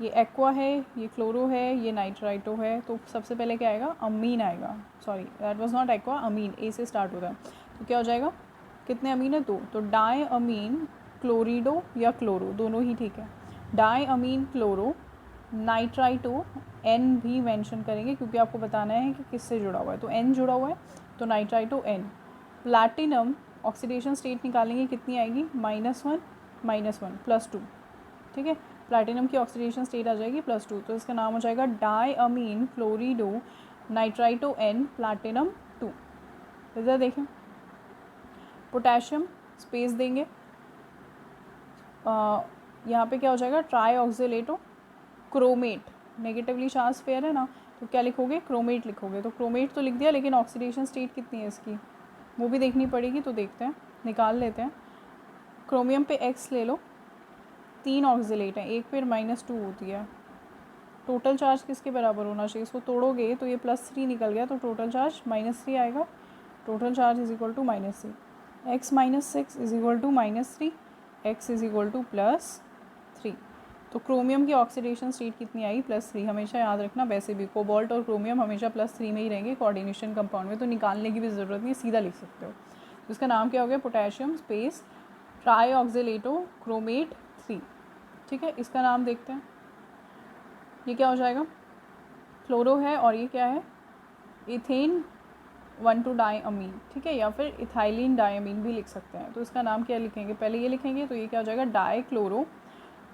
A: ये एक्वा है, ये क्लोरो है, ये नाइट्राइटो है, तो सबसे पहले क्या आएगा? अमीन आएगा। Sorry, that was not aqua, amine, A से स्टार्ट होता है। तो क्या हो जाएगा? कितने अमीन है? 2। तो डाई अमीन क्लोरिडो या क्लोरो, दोनों ही ठीक है। डाई अमीन क्लोरो नाइट्राइटो, एन भी मेंशन करेंगे क्योंकि आपको बताना है कि किससे जुड़ा हुआ है, तो एन जुड़ा हुआ है, तो nitrito N. Platinum oxidation state निकालेंगे, कितनी आएगी? -1 -1 +2, ठीक है। प्लैटिनम की ऑक्सीडेशन स्टेट आ जाएगी +2, तो इसका नाम हो जाएगा डाई अमीन क्लोरिडो नाइट्राइटो एन प्लैटिनम 2। इधर देखें, पोटेशियम स्पेस देंगे, यहाँ पे क्या हो जाएगा? Tri oxalato chromate, negatively charge pair है ना, तो क्या लिखोगे? क्रोमेट लिखोगे। तो क्रोमेट तो लिख दिया, लेकिन ऑक्सीडेशन स्टेट कितनी है इसकी वो भी देखनी पड़ेगी, तो देखते हैं, निकाल लेते हैं। क्रोमियम पे X ले लो, 3 ऑक्जिलेट हैं, एक पे -2 होती है। टोटल चार्ज किसके बराबर होना चाहिए? इसको तोड़ोगे तो ये +3 निकल गया, तो टोटल चार्ज -3 आएगा। Total charge is equal to -3, x -6 is equal to -3, x is equal to +3। तो क्रोमियम की ऑक्सीडेशन स्टेट कितनी आई? +3। हमेशा याद रखना, वैसे भी कोबाल्ट और क्रोमियम हमेशा +3 में ही रहेंगे कोऑर्डिनेशन कंपाउंड में, तो निकालने की भी ज़रूरत नहीं, सीधा लिख सकते हो। तो इसका नाम क्या हो गया? Potassium space try oxalato chromate 3, ठीक है। इसका नाम देखते हैं, ये क्या हो जाएगा? क्लोरो है, और ये क्या है? इथेन 1,2-डाईअमीन, ठीक है, या फिर इथाइलिन डाईअमीन भी लिख सकते हैं। तो इसका नाम क्या लिखेंगे? पहले ये लिखेंगे, तो ये क्या हो जाएगा? डाई क्लोरो,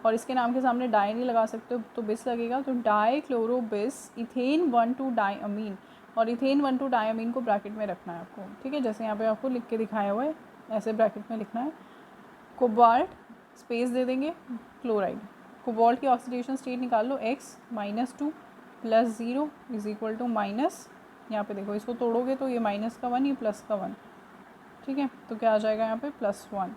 A: और इसके नाम के सामने डाई नहीं लगा सकते तो बिस लगेगा, तो डाई क्लोरो बिस इथेन 1,2-डाईअमीन, और इथेन 1,2-डाईअमीन को ब्रैकेट में रखना है आपको, ठीक है, जैसे यहाँ पे आपको लिख के दिखाया हुआ है, ऐसे ब्रैकेट में लिखना है। कोबाल्ट स्पेस दे देंगे, क्लोराइड। कोबाल्ट की ऑक्सीडेशन स्टेट निकाल लो, x -2 + 0 is equal to minus, यहाँ पे देखो इसको तोड़ोगे तो ये -1 ये +1, ठीक है, तो क्या आ जाएगा यहाँ पे? +1।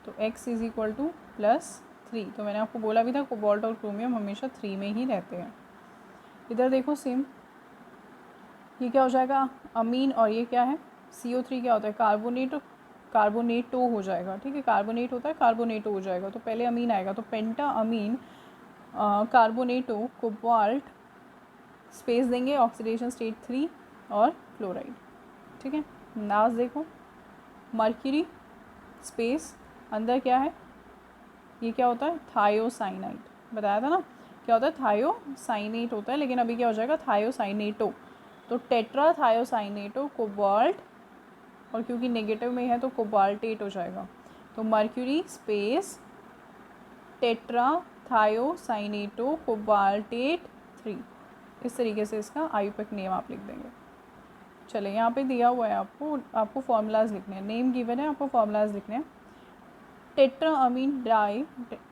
A: तो x इज इक्वल टू +3। तो मैंने आपको बोला भी था कोबाल्ट और क्रोमियम हमेशा 3 में ही रहते हैं। इधर देखो सेम, ये क्या हो जाएगा? अमीन, और ये क्या है? CO3 क्या होता है? कार्बोनेट, कार्बोनेटो हो जाएगा, ठीक है, कार्बोनेट होता है, कार्बोनेटो हो जाएगा, तो पहले अमीन आएगा, तो पेंटा अमीन कार्बोनेटो कोबाल्ट स्पेस देंगे, ऑक्सीडेशन स्टेट 3 और क्लोराइड, ठीक है। नाज देखो, मर्क्यूरी स्पेस, अंदर क्या है? ये क्या होता है? थायोसाइनाइड, बताया था ना, क्या होता है? थायोसाइनेट होता है, लेकिन अभी क्या हो जाएगा? थायोसाइनेटो, तो टेट्रा थायोसाइनेटो कोबाल्ट, और क्योंकि नेगेटिव में है तो कोबाल्टेट हो जाएगा, तो mercury space tetra thiocyanato cobaltate 3। इस तरीके से इसका आयुपैक नेम आप लिख देंगे। चले, यहाँ पे दिया हुआ है आपको फॉर्मूलाज लिखने हैं, नेम गिवन है, आपको फॉर्मूलाज लिखने हैं। टेट्रा अमीन डाई,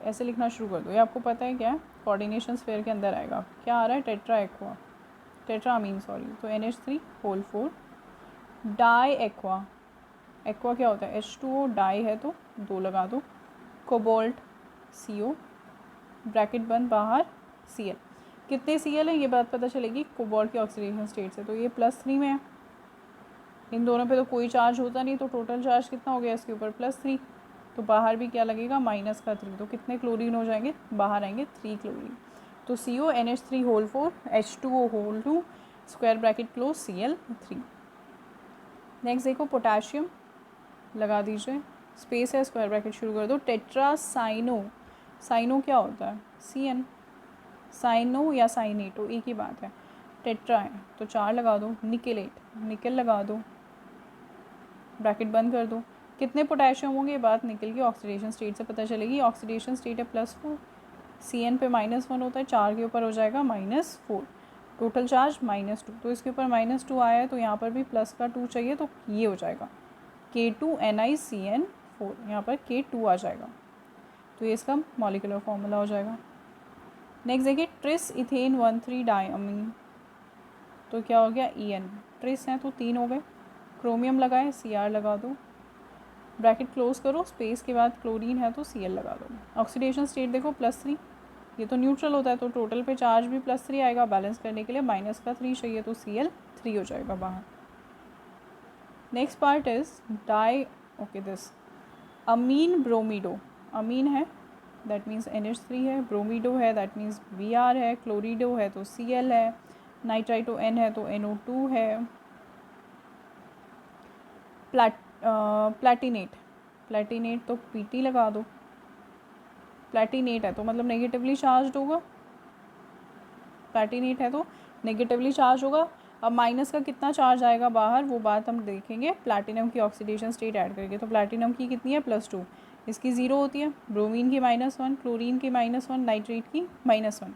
A: ऐसे लिखना शुरू कर दो, ये आपको पता है क्या है? कोऑर्डिनेशन स्फीयर के अंदर आएगा, क्या आ रहा है? Tetra aqua, tetra amine sorry, तो NH3 डाई एक्वा, एक्वा क्या होता है? H2O, डाई है तो 2 लगा दो, कोबाल्ट CO, ब्रैकेट बंद, बाहर Cl। कितने Cl है ये बात पता चलेगी कोबाल्ट की ऑक्सीडेशन स्टेट से, तो ये +3 में है, इन दोनों पे तो कोई चार्ज होता नहीं, तो टोटल चार्ज कितना हो गया इसके ऊपर? +3, तो बाहर भी क्या लगेगा? -3, तो कितने क्लोरीन हो जाएंगे? बाहर आएंगे 3 क्लोरीन, तो CO NH3 H2O square bracket close Cl3। Next देखो पोटेशियम, लगा दीजिए, स्पेस है, स्क्वायर ब्रैकेट शुरू कर दो। टेट्रा साइनो, साइनो क्या होता है? CN। साइनो या साइनेटो एक ही बात है। टेट्रा है तो 4 लगा दो। निकेलेट, निकल लगा दो, ब्रैकेट बंद कर दो। कितने पोटेशियम होंगे ये बात निकल के ऑक्सीडेशन स्टेट से पता चलेगी। ऑक्सीडेशन स्टेट है +4, CN पे -1 होता है, 4 के ऊपर हो जाएगा -4, टोटल चार्ज -2। तो इसके ऊपर -2 आया है तो यहाँ पर भी प्लस का 2 चाहिए, तो ये हो जाएगा K2NiCN4, यहाँ पर K2 आ जाएगा। तो ये इसका मॉलिक्यूलर फॉर्मूला हो जाएगा। नेक्स्ट देखिए ट्रिस इथेन 1,3 डायमीन, तो क्या हो गया EN। ट्रिस हैं तो 3 हो गए। क्रोमियम लगाए, Cr लगा दो, ब्रैकेट क्लोज करो, स्पेस के बाद क्लोरीन है तो Cl लगा दो। ऑक्सीडेशन स्टेट देखो +3, ये तो न्यूट्रल होता है तो टोटल पे चार्ज भी +3 आएगा। बैलेंस करने के लिए -3 चाहिए तो Cl 3 हो जाएगा बाहर। नेक्स्ट पार्ट इज दिस अमीन ब्रोमीडो। अमीन है दैट मीन्स NH3 है, ब्रोमीडो है दैट मीन्स Br है, क्लोरीडो है तो Cl है, नाइट्राइटो N है तो NO2 है। प्लैटिनेट, प्लैटिनेट तो Pt लगा दो। प्लैटिनेट है तो मतलब नेगेटिवली चार्ज होगा, प्लैटिनेट है तो नेगेटिवली चार्ज होगा। अब माइनस का कितना चार्ज आएगा बाहर वो बात हम देखेंगे प्लैटिनम की ऑक्सीडेशन स्टेट ऐड करके। तो प्लैटिनम की कितनी है +2, इसकी 0 होती है। ब्रोमीन की -1, क्लोरीन की -1, नाइट्रेट की -1,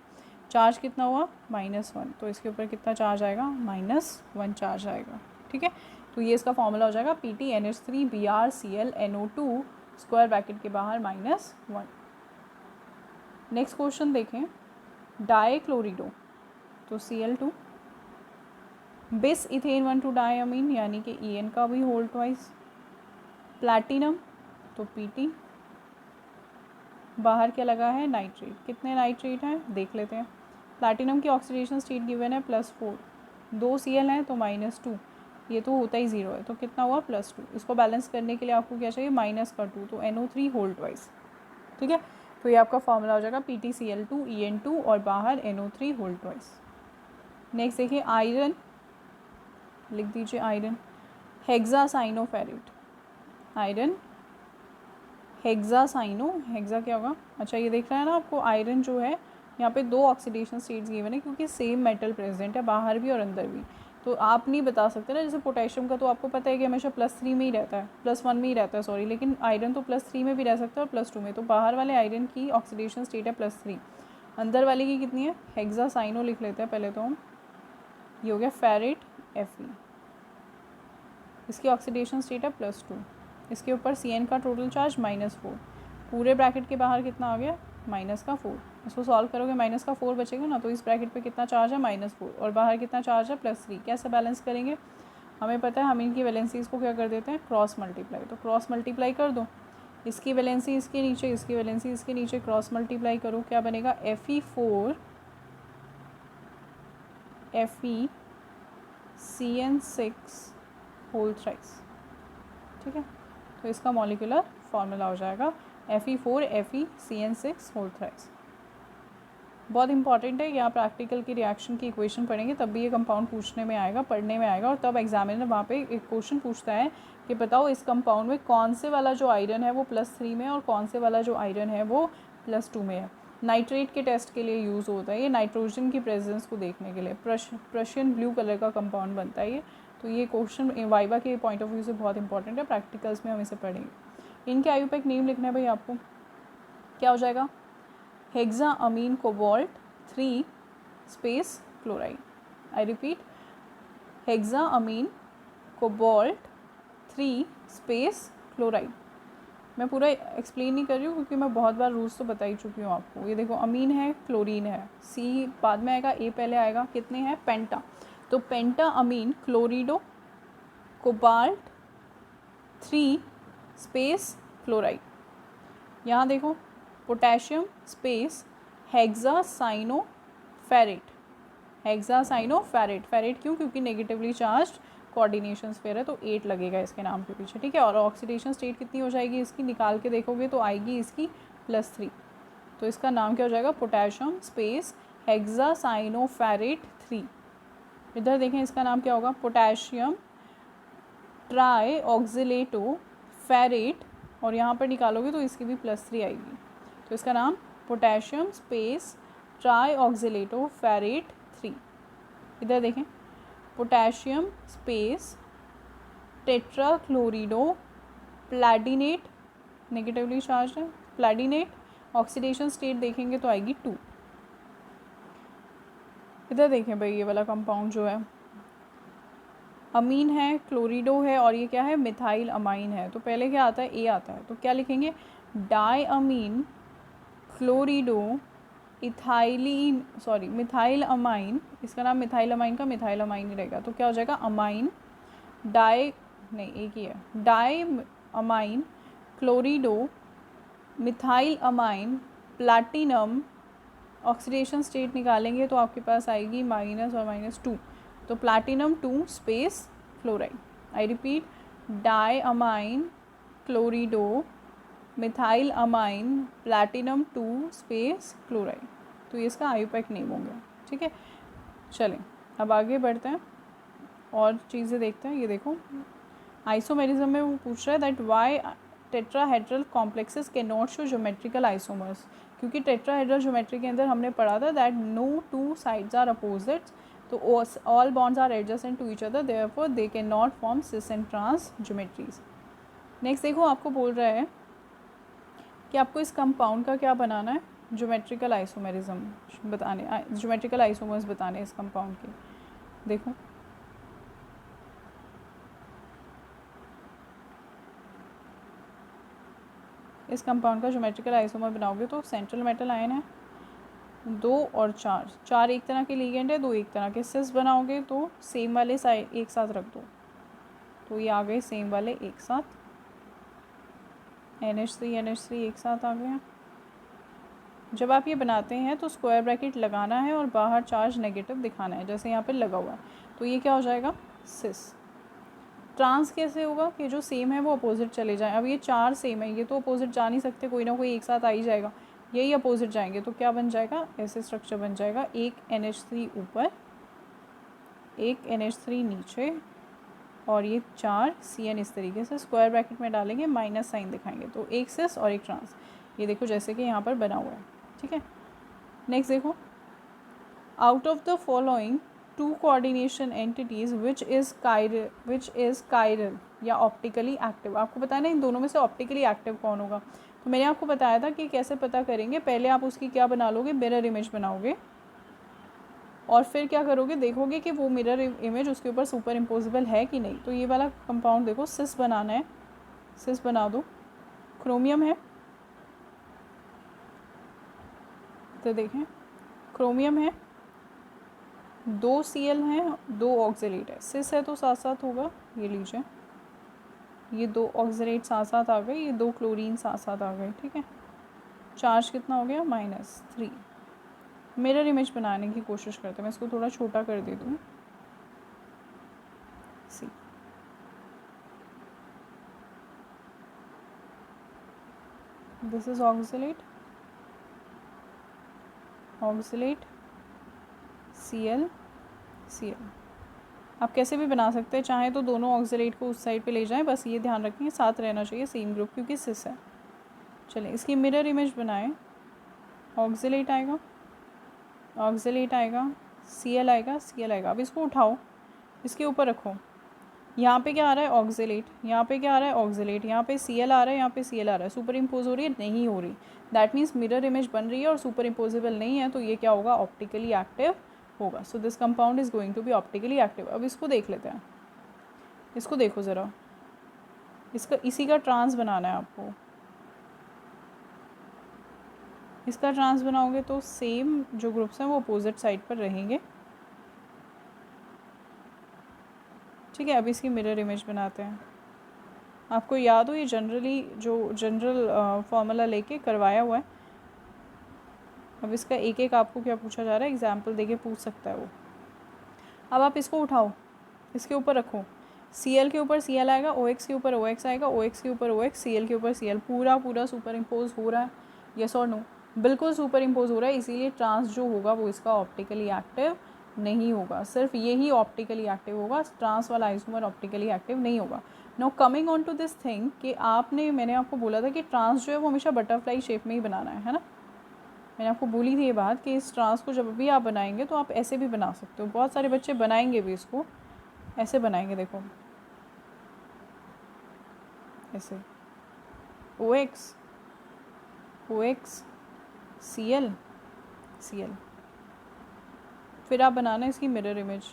A: चार्ज कितना हुआ -1, तो इसके ऊपर कितना चार्ज आएगा -1 चार्ज आएगा। ठीक है, तो ये इसका फॉर्मूला हो जाएगा Pt NH3 Br Cl NO2 square bracket के बाहर -1। नेक्स्ट क्वेश्चन देखें, डाईक्लोरिडो तो Cl2, बिस इथेन 1,2 डायमीन यानी कि EN का भी होल ट्वाइस। प्लैटिनम तो Pt, बाहर क्या लगा है नाइट्रेट। कितने नाइट्रेट हैं देख लेते हैं। प्लैटिनम की ऑक्सीडेशन स्टेट गिवन है +4, 2 Cl हैं तो -2, ये तो होता ही 0 है तो कितना हुआ +2। इसको बैलेंस करने के लिए आपको क्या चाहिए -2, तो NO3 होल ट्वाइस। ठीक है, तो ये आपका फॉर्मूला हो जाएगा PtCl2 EN2 और बाहर NO3 होल ट्वाइस। नेक्स्ट देखिए आयरन, लिख दीजिए iron hexacyanoferrate. Iron hexacyano, hexa क्या होगा, अच्छा ये देख रहा है ना आपको, आयरन जो है यहाँ पे 2 ऑक्सीडेशन स्टेट्स गिवन है क्योंकि सेम मेटल प्रेजेंट है बाहर भी और अंदर भी। तो आप नहीं बता सकते ना, जैसे पोटेशियम का तो आपको पता है कि हमेशा +3 में ही रहता है, +1 में ही रहता है सॉरी, लेकिन आयरन तो +3 में भी रह सकता है और +2 में। तो बाहर वाले आयरन की ऑक्सीडेशन स्टेट है +3, अंदर वाले की कितनी है हेक्सासाइनो लिख लेते हैं पहले तो हम। ये हो गया फेरेट Fe, इसकी ऑक्सीडेशन स्टेट है +2, इसके ऊपर CN का टोटल चार्ज -4, पूरे ब्रैकेट के बाहर कितना आ गया -4। इसको सॉल्व करोगे -4 बचेगा ना, तो इस ब्रैकेट पे कितना चार्ज है -4 और बाहर कितना चार्ज है +3। कैसे बैलेंस करेंगे, हमें पता है हम इनकी वैलेंसीज़ को क्या कर देते हैं क्रॉस मल्टीप्लाई। तो क्रॉस मल्टीप्लाई कर दो, इसकी वैलेंसी इसके नीचे, इसकी वैलेंसी इसके नीचे, क्रॉस मल्टीप्लाई करो क्या बनेगा Fe4 FeCN6 होल थ्राइस। ठीक है, तो इसका मॉलिक्यूलर फार्मूला हो जाएगा Fe4 FeCN6 होल थ्राइस। बहुत इंपॉर्टेंट है, यहाँ प्रैक्टिकल की रिएक्शन की इक्वेशन पढ़ेंगे तब भी ये कंपाउंड पूछने में आएगा, पढ़ने में आएगा, और तब एग्जामिनर वहाँ पे एक क्वेश्चन पूछता है कि बताओ इस कंपाउंड में कौन से वाला जो आयरन है वो +3 में है और कौन से वाला जो आयरन है वो +2 में है। नाइट्रेट के टेस्ट के लिए यूज़ होता है ये, नाइट्रोजन की प्रेजेंस को देखने के लिए। प्रशियन ब्लू कलर का कंपाउंड बनता है ये। तो ये क्वेश्चन वाइवा के पॉइंट ऑफ व्यू से बहुत इंपॉर्टेंट है, प्रैक्टिकल्स में हम इसे पढ़ेंगे। इनके आयुपेक नेम लिखना है भाई आपको, क्या हो जाएगा hexa ammine cobalt 3 space chloride. I repeat, hexa ammine cobalt 3 space chloride. मैं पूरा एक्सप्लेन नहीं कर रही हूँ क्योंकि मैं बहुत बार रूल्स तो बता ही चुकी हूँ आपको। ये देखो अमीन है, क्लोरीन है, C बाद में आएगा, A पहले आएगा। कितने हैं पेंटा, तो पेंटा अमीन क्लोरिडो कोबाल्ट 3 स्पेस क्लोराइड। यहाँ देखो potassium space hexacyanoferrate, hexacyanoferrate, ferret क्यों, क्योंकि नेगेटिवली चार्ज्ड कोऑर्डिनेशन स्फीयर है तो 8 लगेगा इसके नाम के पीछे। ठीक है, और ऑक्सीडेशन स्टेट कितनी हो जाएगी इसकी, निकाल के देखोगे तो आएगी इसकी +3। तो इसका नाम क्या हो जाएगा पोटेशियम स्पेस हेक्सासाइनोफेरेट 3। इधर देखें इसका नाम क्या होगा पोटेशियम ट्राई ऑक्सिलेटो फेरेट और यहाँ पर निकालोगे तो इसकी भी +3 आएगी। तो इसका नाम पोटेशियम स्पेस ट्राई ऑक्सीलेटो फेरेट 3। इधर देखें, पोटेशियम स्पेस टेट्राक्लोरिडो प्लैटिनेट, नेगेटिवली चार्ज है प्लैटिनेट, ऑक्सीडेशन स्टेट देखेंगे तो आएगी 2। इधर देखें भाई, ये वाला कंपाउंड जो है अमीन है, क्लोरिडो है, और ये क्या है, मिथाइल अमाइन है। तो पहले क्या आता है, ए आता है, तो क्या लिखेंगे, डाई अमीन क्लोरिडो मिथाइल अमाइन। इसका नाम मिथाइल अमाइन का मिथाइल अमाइन ही रहेगा। तो क्या हो जाएगा, अमाइन डाई, नहीं एक ही है, di amine chlorido methyl amine platinum. Oxidation state निकालेंगे तो आपके पास आएगी माइनस और -2। तो platinum 2 space fluoride. I repeat, di amine chlorido methyl amine platinum 2 space chloride. तो ये इसका आयुपैक नेम हो गया। ठीक है, चलें अब आगे बढ़ते हैं और चीज़ें देखते हैं। ये देखो, आइसोमेरिज्म में वो पूछ रहा है that why tetrahedral complexes can not show geometrical isomers. क्योंकि टेट्राहेड्रल ज्योमेट्री के अंदर हमने पढ़ा था that no 2 sides are opposites, तो all bonds are adjacent to each other, therefore they can not form cis and trans geometries. Next देखो, आपको बोल रहा है कि आपको इस कंपाउंड का क्या बनाना है, ज्योमेट्रिकल आइसोमेरिज्म बताने, ज्योमेट्रिकल आइसोमर्स बताने इस कंपाउंड के। देखो इस कंपाउंड का ज्योमेट्रिकल आइसोमर बनाओगे तो सेंट्रल मेटल आयन है 2 और 4 एक तरह के लिगेंड है, 2 एक तरह के। सिस बनाओगे तो सेम वाले साइड एक साथ रख दो, तो ये आ गए सेम वाले एक साथ, NH3 एक साथ आ गया। जब आप ये बनाते हैं तो स्क्वायर ब्रैकेट लगाना है और बाहर चार्ज नेगेटिव दिखाना है, जैसे यहाँ पे लगा हुआ है। तो ये क्या हो जाएगा, सिस। ट्रांस कैसे होगा कि जो सेम है वो अपोजिट चले जाएं। अब ये 4 सेम है, ये तो अपोजिट जा नहीं सकते, कोई ना कोई एक साथ आ ही जाएगा। यही अपोजिट जाएंगे तो क्या बन जाएगा, ऐसे स्ट्रक्चर बन जाएगा, एक NH3 ऊपर, एक NH3 नीचे, और ये 4 CN इस तरीके से स्क्वायर ब्रैकेट में डालेंगे, माइनस साइन दिखाएंगे, तो एक सिस और एक ट्रांस। ये देखो जैसे कि यहाँ पर बना हुआ है। ठीक है, नेक्स्ट देखो, out of the following 2 coordination entities which is chiral या ऑप्टिकली एक्टिव। आपको बताया ना इन दोनों में से ऑप्टिकली एक्टिव कौन होगा। तो मैंने आपको बताया था कि कैसे पता करेंगे, पहले आप उसकी क्या बना लोगे, मिरर इमेज बनाओगे, और फिर क्या करोगे, देखोगे कि वो मिरर इमेज उसके ऊपर सुपर इम्पोजिबल है कि नहीं। तो ये वाला कंपाउंड देखो, सिस बनाना है, सिस बना दो। क्रोमियम है, तो देखें क्रोमियम है, 2 Cl हैं, 2 ऑक्सीलेट है, सिस है तो साथ साथ होगा। ये लीजिए, ये 2 ऑक्सीलेट साथ साथ आ गए, ये 2 क्लोरीन साथ साथ आ गए। ठीक है, चार्ज कितना हो गया, -3। मिरर इमेज बनाने की कोशिश करते हैं, मैं इसको थोड़ा छोटा कर देती हूँ। See, this is oxalate, oxalate Cl Cl। आप कैसे भी बना सकते हैं, चाहे तो दोनों ऑक्सीलेट को उस साइड पे ले जाएं, बस ये ध्यान रखें साथ रहना चाहिए सेम ग्रुप, क्योंकि सिस है। चलें इसकी मिरर इमेज बनाएं, ऑक्सीलेट आएगा, ऑक्सीलेट आएगा, Cl आएगा, Cl आएगा। अब इसको उठाओ, इसके ऊपर रखो, यहाँ पे क्या आ रहा है, ऑक्सीलेट, यहाँ पे क्या आ रहा है, ऑक्सीलेट, यहाँ पे Cl आ रहा है, यहाँ पे Cl आ रहा है। सुपर इम्पोज हो रही है, नहीं हो रही, दैट मीन्स मिरर इमेज बन रही है और सुपर इम्पोजिबल नहीं है, तो ये क्या होगा, ऑप्टिकली एक्टिव होगा। So this compound is going to be optically active. अब इसको देख लेते हैं, इसको देखो ज़रा, इसका इसी का ट्रांस बनाना है आपको। इसका ट्रांस बनाओगे तो सेम जो ग्रुप्स हैं वो अपोजिट साइड पर रहेंगे। ठीक है, अब इसकी मिरर इमेज बनाते हैं। आपको याद हो, ये जनरल फॉर्मूला लेके करवाया हुआ है। अब इसका एक एक आपको क्या पूछा जा रहा है, एग्जाम्पल देके पूछ सकता है वो। अब आप इसको उठाओ, इसके ऊपर रखो, Cl के ऊपर Cl आएगा, OX के ऊपर OX आएगा, OX के ऊपर OX, Cl के ऊपर Cl, पूरा सुपर इम्पोज हो रहा है, यस और नो, बिल्कुल सुपर इम्पोज हो रहा है। इसीलिए ट्रांस जो होगा वो इसका ऑप्टिकली एक्टिव नहीं होगा, सिर्फ यही ऑप्टिकली एक्टिव होगा, ट्रांस वाला आइसोमर ऑप्टिकली एक्टिव नहीं होगा। No coming on to this thing कि मैंने आपको बोला था कि ट्रांस जो है वो हमेशा बटरफ्लाई शेप में ही बनाना है ना। मैंने आपको बोली थी ये बात कि इस ट्रांस को जब भी आप बनाएंगे तो आप ऐसे भी बना सकते हो। बहुत सारे बच्चे बनाएंगे भी इसको, ऐसे बनाएंगे, देखो ऐसे O X C L C L. फिर आप बनाना इसकी मिरर इमेज।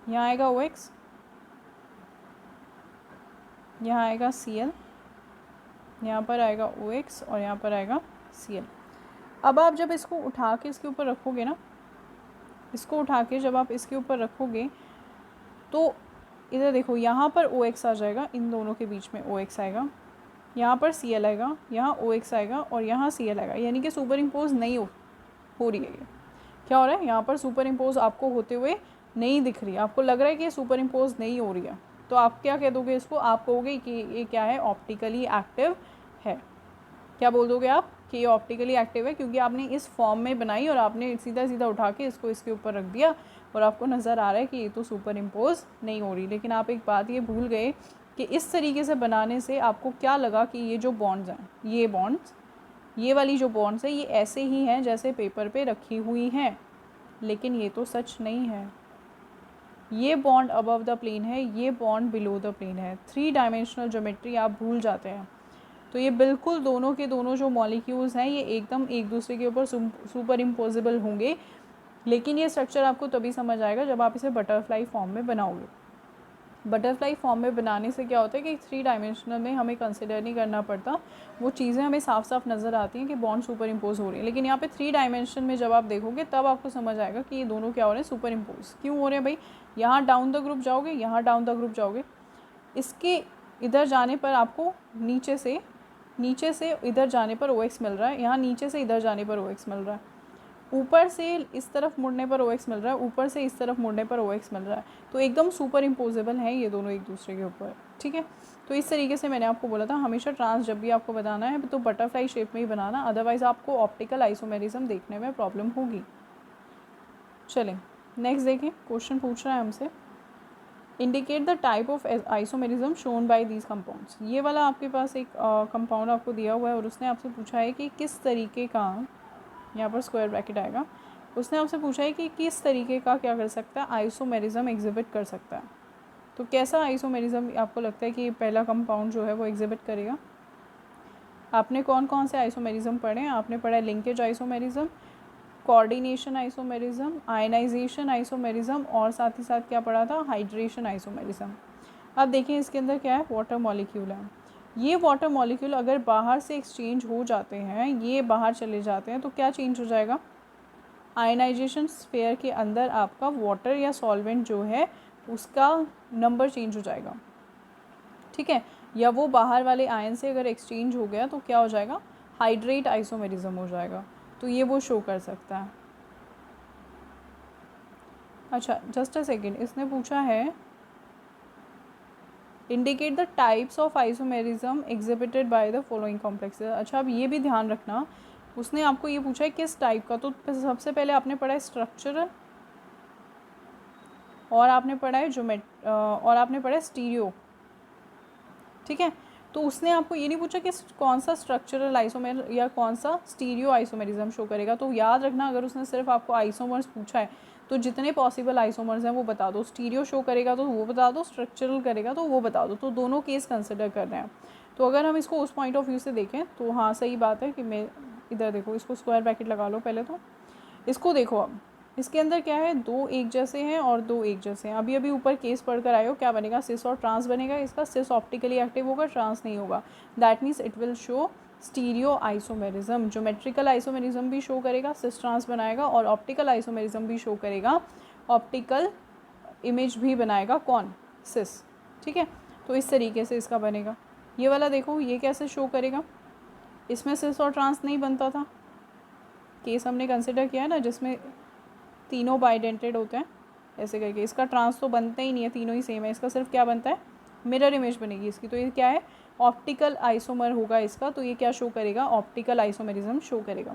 A: यहाँ आएगा ओ एक्स, यहाँ आएगा सी एल, यहाँ पर आएगा ओ एक्स और यहाँ पर आएगा सी एल। अब आप जब इसको उठा के इसके ऊपर रखोगे ना, इसको उठा के जब आप इसके ऊपर रखोगे तो इधर देखो, यहाँ पर ओ एक्स आ जाएगा, इन दोनों के बीच में ओ एक्स आएगा, यहाँ पर सी एल आएगा, यहाँ ओ एक्स आएगा और यहाँ सी एल आएगा। यानी कि सुपर इम्पोज नहीं हो रही है ये। क्या हो रहा है, यहाँ पर सुपर इम्पोज आपको होते हुए नहीं दिख रही है, आपको लग रहा है कि ये सुपर इम्पोज नहीं हो रही है, तो आप क्या कह दोगे इसको, आप कहोगे कि ये क्या है, ऑप्टिकली एक्टिव है। क्या बोल दोगे आप कि ये ऑप्टिकली एक्टिव है, क्योंकि आपने इस फॉर्म में बनाई और आपने सीधा सीधा उठा के इसको इसके ऊपर रख दिया और आपको नज़र आ रहा है कि ये तो सुपर इम्पोज नहीं हो रही। लेकिन आप एक बात ये भूल गए कि इस तरीके से बनाने से आपको क्या लगा कि ये जो बॉन्ड्स हैं, ये बॉन्ड्स, ये वाली जो बॉन्ड्स है ये ऐसे ही हैं जैसे पेपर पे रखी हुई हैं, लेकिन ये तो सच नहीं है। ये बॉन्ड अबव द प्लेन है, ये बॉन्ड बिलो द प्लेन है। 3 डायमेंशनल ज्योमेट्री आप भूल जाते हैं। तो ये बिल्कुल दोनों के दोनों जो मॉलिक्यूल्स हैं ये एकदम एक दूसरे के ऊपर सुपर इम्पोजिबल होंगे, लेकिन ये स्ट्रक्चर आपको तभी समझ आएगा जब आप इसे बटरफ्लाई फॉर्म में बनाओगे। बटरफ्लाई फॉर्म में बनाने से क्या होता है कि 3 डायमेंशनल में हमें कंसिडर नहीं करना पड़ता, वो चीज़ें हमें साफ साफ नज़र आती हैं कि बॉन्ड सुपर इम्पोज हो रही है। लेकिन यहाँ पे 3 डायमेंशन में जब आप देखोगे तब आपको समझ आएगा कि ये दोनों क्या हो रहे हैं, सुपर इम्पोज क्यों हो रहे हैं भाई। यहाँ डाउन द ग्रुप जाओगे, यहाँ डाउन द ग्रुप जाओगे, इसके इधर जाने पर आपको नीचे से इधर जाने पर ओ एक्स मिल रहा है, यहाँ नीचे से इधर जाने पर ओ एक्स मिल रहा है, ऊपर से इस तरफ मुड़ने पर ओ एक्स मिल रहा है, ऊपर से इस तरफ मुड़ने पर ओ एक्स मिल रहा है। तो एकदम सुपर इम्पोजेबल हैं ये दोनों एक दूसरे के ऊपर, ठीक है। तो इस तरीके से मैंने आपको बोला था हमेशा ट्रांस जब भी आपको बनाना है तो बटरफ्लाई शेप में ही बनाना, अदरवाइज़ आपको ऑप्टिकल आइसोमेरिज्म देखने में प्रॉब्लम होगी। चलें नेक्स्ट देखें, क्वेश्चन पूछ रहा है हमसे, indicate the type of isomerism shown by these compounds. ये वाला आपके पास एक कंपाउंड आपको दिया हुआ है और उसने आपसे पूछा है कि किस तरीके का, यहाँ पर स्क्वायर ब्रैकेट आएगा, उसने आपसे पूछा है कि किस तरीके का क्या कर सकता है, आइसोमेरिज्म एग्जिबिट कर सकता है। तो कैसा आइसोमेरिज्म आपको लगता है कि पहला कंपाउंड जो है वो एग्जिबिट करेगा। आपने कौन कौन से आइसोमेरिज्म पढ़े हैं, आपने पढ़ा है linkage isomerism, coordination isomerism, ionisation isomerism और साथ ही साथ क्या पढ़ा था, हाइड्रेशन आइसोमेरिज्म। अब देखिए इसके अंदर क्या है, वाटर मॉलिक्यूल है। ये वाटर मॉलिक्यूल अगर बाहर से एक्सचेंज हो जाते हैं, ये बाहर चले जाते हैं, तो क्या चेंज हो जाएगा, आयनाइजेशन स्फीयर के अंदर आपका वाटर या सॉल्वेंट जो है उसका नंबर चेंज हो जाएगा, ठीक है। या वो बाहर वाले आयन से अगर एक्सचेंज हो गया तो क्या हो जाएगा, हाइड्रेट आइसोमेरिज्म हो जाएगा। तो ये वो शो कर सकता है। अच्छा जस्ट अ सेकेंड, इसने पूछा है indicate the types of isomerism exhibited by the following complexes. अच्छा अब ये भी ध्यान रखना, उसने आपको ये पूछा है किस टाइप का। तो सबसे पहले आपने पढ़ा है स्ट्रक्चरल और आपने पढ़ा है और आपने पढ़ा है स्टीरियो, ठीक है। तो उसने आपको ये नहीं पूछा कि कौन सा स्ट्रक्चरल आइसोमेर या कौन सा स्टीरियो आइसोमेरिज्म शो करेगा। तो याद रखना अगर उसने सिर्फ आपको आइसोमर्स पूछा है तो जितने पॉसिबल आइसोमर्स हैं वो बता दो, स्टीरियो शो करेगा तो वो बता दो, स्ट्रक्चरल करेगा तो वो बता दो। तो दोनों केस कंसिडर कर रहे हैं। तो अगर हम इसको उस पॉइंट ऑफ व्यू से देखें तो हाँ सही बात है कि मैं इधर देखो, इसको स्क्वायर ब्रैकेट लगा लो पहले, तो इसको देखो अब इसके अंदर क्या है, 2 एक जैसे हैं और 2 एक जैसे हैं। अभी अभी ऊपर केस पढ़कर आए हो, क्या बनेगा, सिस और ट्रांस बनेगा। इसका सिस ऑप्टिकली एक्टिव होगा, ट्रांस नहीं होगा। That means it will show stereo isomerism. Geometrical isomerism भी शो करेगा, सिस ट्रांस बनाएगा, और ऑप्टिकल आइसोमेरिज्म भी शो करेगा, ऑप्टिकल इमेज भी बनाएगा कौन, सिस, ठीक है। तो इस तरीके से इसका बनेगा। ये वाला देखो ये कैसे शो करेगा, इसमें सिस और ट्रांस नहीं बनता था, केस हमने कंसिडर किया है ना जिसमें तीनों बाइडेंटेड होते हैं ऐसे करके। इसका ट्रांस तो बनता ही नहीं है, तीनों ही सेम है। इसका सिर्फ क्या बनता है, मिरर इमेज बनेगी इसकी। तो ये क्या है, ऑप्टिकल आइसोमर होगा इसका। तो ये क्या शो करेगा, ऑप्टिकल आइसोमेरिज्म शो करेगा।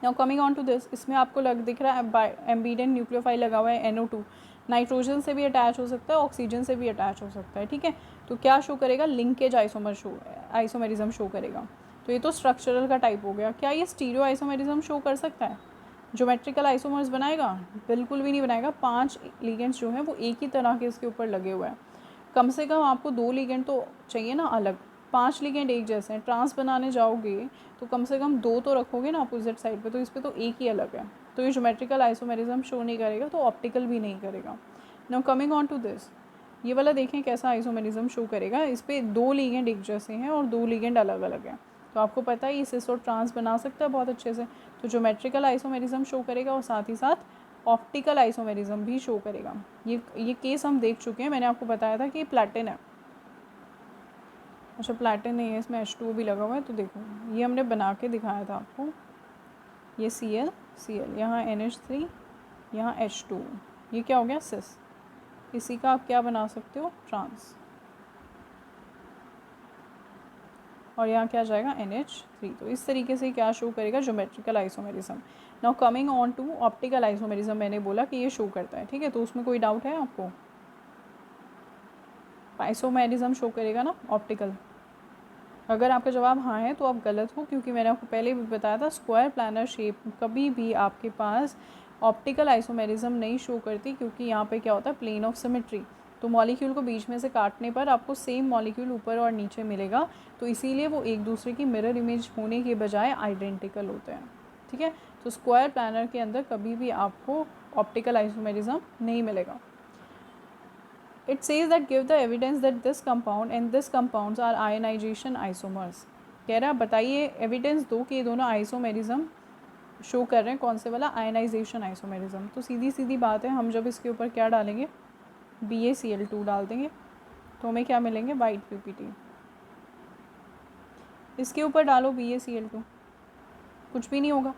A: Now coming on to this, इसमें आपको दिख रहा है एम्बीडेंट न्यूक्लियोफाइल लगा हुआ है NO2, नाइट्रोजन से भी अटैच हो सकता है, ऑक्सीजन से भी अटैच हो सकता है, ठीक है। तो क्या शो करेगा, लिंकेज आइसोमेरिज्म शो करेगा। तो ये तो स्ट्रक्चरल का टाइप हो गया। क्या ये स्टीरियो आइसोमेरिज्म शो कर सकता है, ज्योमेट्रिकल आइसोमर्स बनाएगा? बिल्कुल भी नहीं बनाएगा। 5 लिगेंड्स जो हैं वो एक ही तरह के इसके ऊपर लगे हुए हैं। कम से कम आपको 2 लिगेंड तो चाहिए ना अलग, 5 लिगेंड एक जैसे हैं। ट्रांस बनाने जाओगे तो कम से कम 2 तो रखोगे ना अपोजिट साइड पे, तो इस पर तो एक ही अलग है। तो ये ज्योमेट्रिकल आइसोमेरिज्म शो नहीं करेगा, तो ऑप्टिकल भी नहीं करेगा। Now coming on to this, ये वाला देखें कैसा आइसोमेरिज्म शो करेगा। इस पर 2 लिगेंड एक जैसे हैं और 2 लिगेंड अलग अलग हैं। तो आपको पता है ये सिस और ट्रांस बना सकता है बहुत अच्छे से। तो ज्योमेट्रिकल आइसोमेरिज्म शो करेगा और साथ ही साथ ऑप्टिकल आइसोमेरिज्म भी शो करेगा। ये केस हम देख चुके हैं, मैंने आपको बताया था कि ये प्लैटिन है। अच्छा प्लैटिन नहीं है, इसमें H2O भी लगा हुआ है। तो देखो ये हमने बना के दिखाया था आपको, ये Cl, यहाँ NH3, यहाँ H2O, ये क्या हो गया सिस। इसी का आप क्या बना सकते हो, ट्रांस, और यहाँ क्या जाएगा NH3। तो इस तरीके से क्या शो करेगा, geometrical isomerism. Now coming on to optical isomerism, मैंने बोला कि ये शो करता है, ठीक है। तो उसमें कोई डाउट है आपको? आइसोमेरिज्म शो करेगा ना ऑप्टिकल। अगर आपका जवाब हाँ है तो आप गलत हो, क्योंकि मैंने आपको पहले भी बताया था स्क्वायर प्लानर शेप कभी भी आपके पास ऑप्टिकल आइसोमेरिज्म नहीं शो करती, क्योंकि यहाँ पे क्या होता है, प्लेन ऑफ सिमेट्री। तो मॉलिक्यूल को बीच में से काटने पर आपको सेम मॉलिक्यूल ऊपर और नीचे मिलेगा, तो इसीलिए वो एक दूसरे की मिरर इमेज होने के बजाय आइडेंटिकल होते हैं, ठीक है। तो स्क्वायर प्लानर के अंदर कभी भी आपको ऑप्टिकल आइसोमेरिज्म नहीं मिलेगा। It says that give the evidence that this compound and this compounds are ionization isomers. कह रहा है बताइए एविडेंस दो कि ये दोनों आइसोमेरिज्म शो कर रहे हैं। कौन से वाला, आयनाइजेशन आइसोमेरिज्म। तो सीधी सीधी बात है, हम जब इसके ऊपर क्या डालेंगे, BaCl2 डाल देंगे तो हमें क्या मिलेंगे, वाइट PPT। इसके ऊपर डालो BaCl2, कुछ भी नहीं होगा,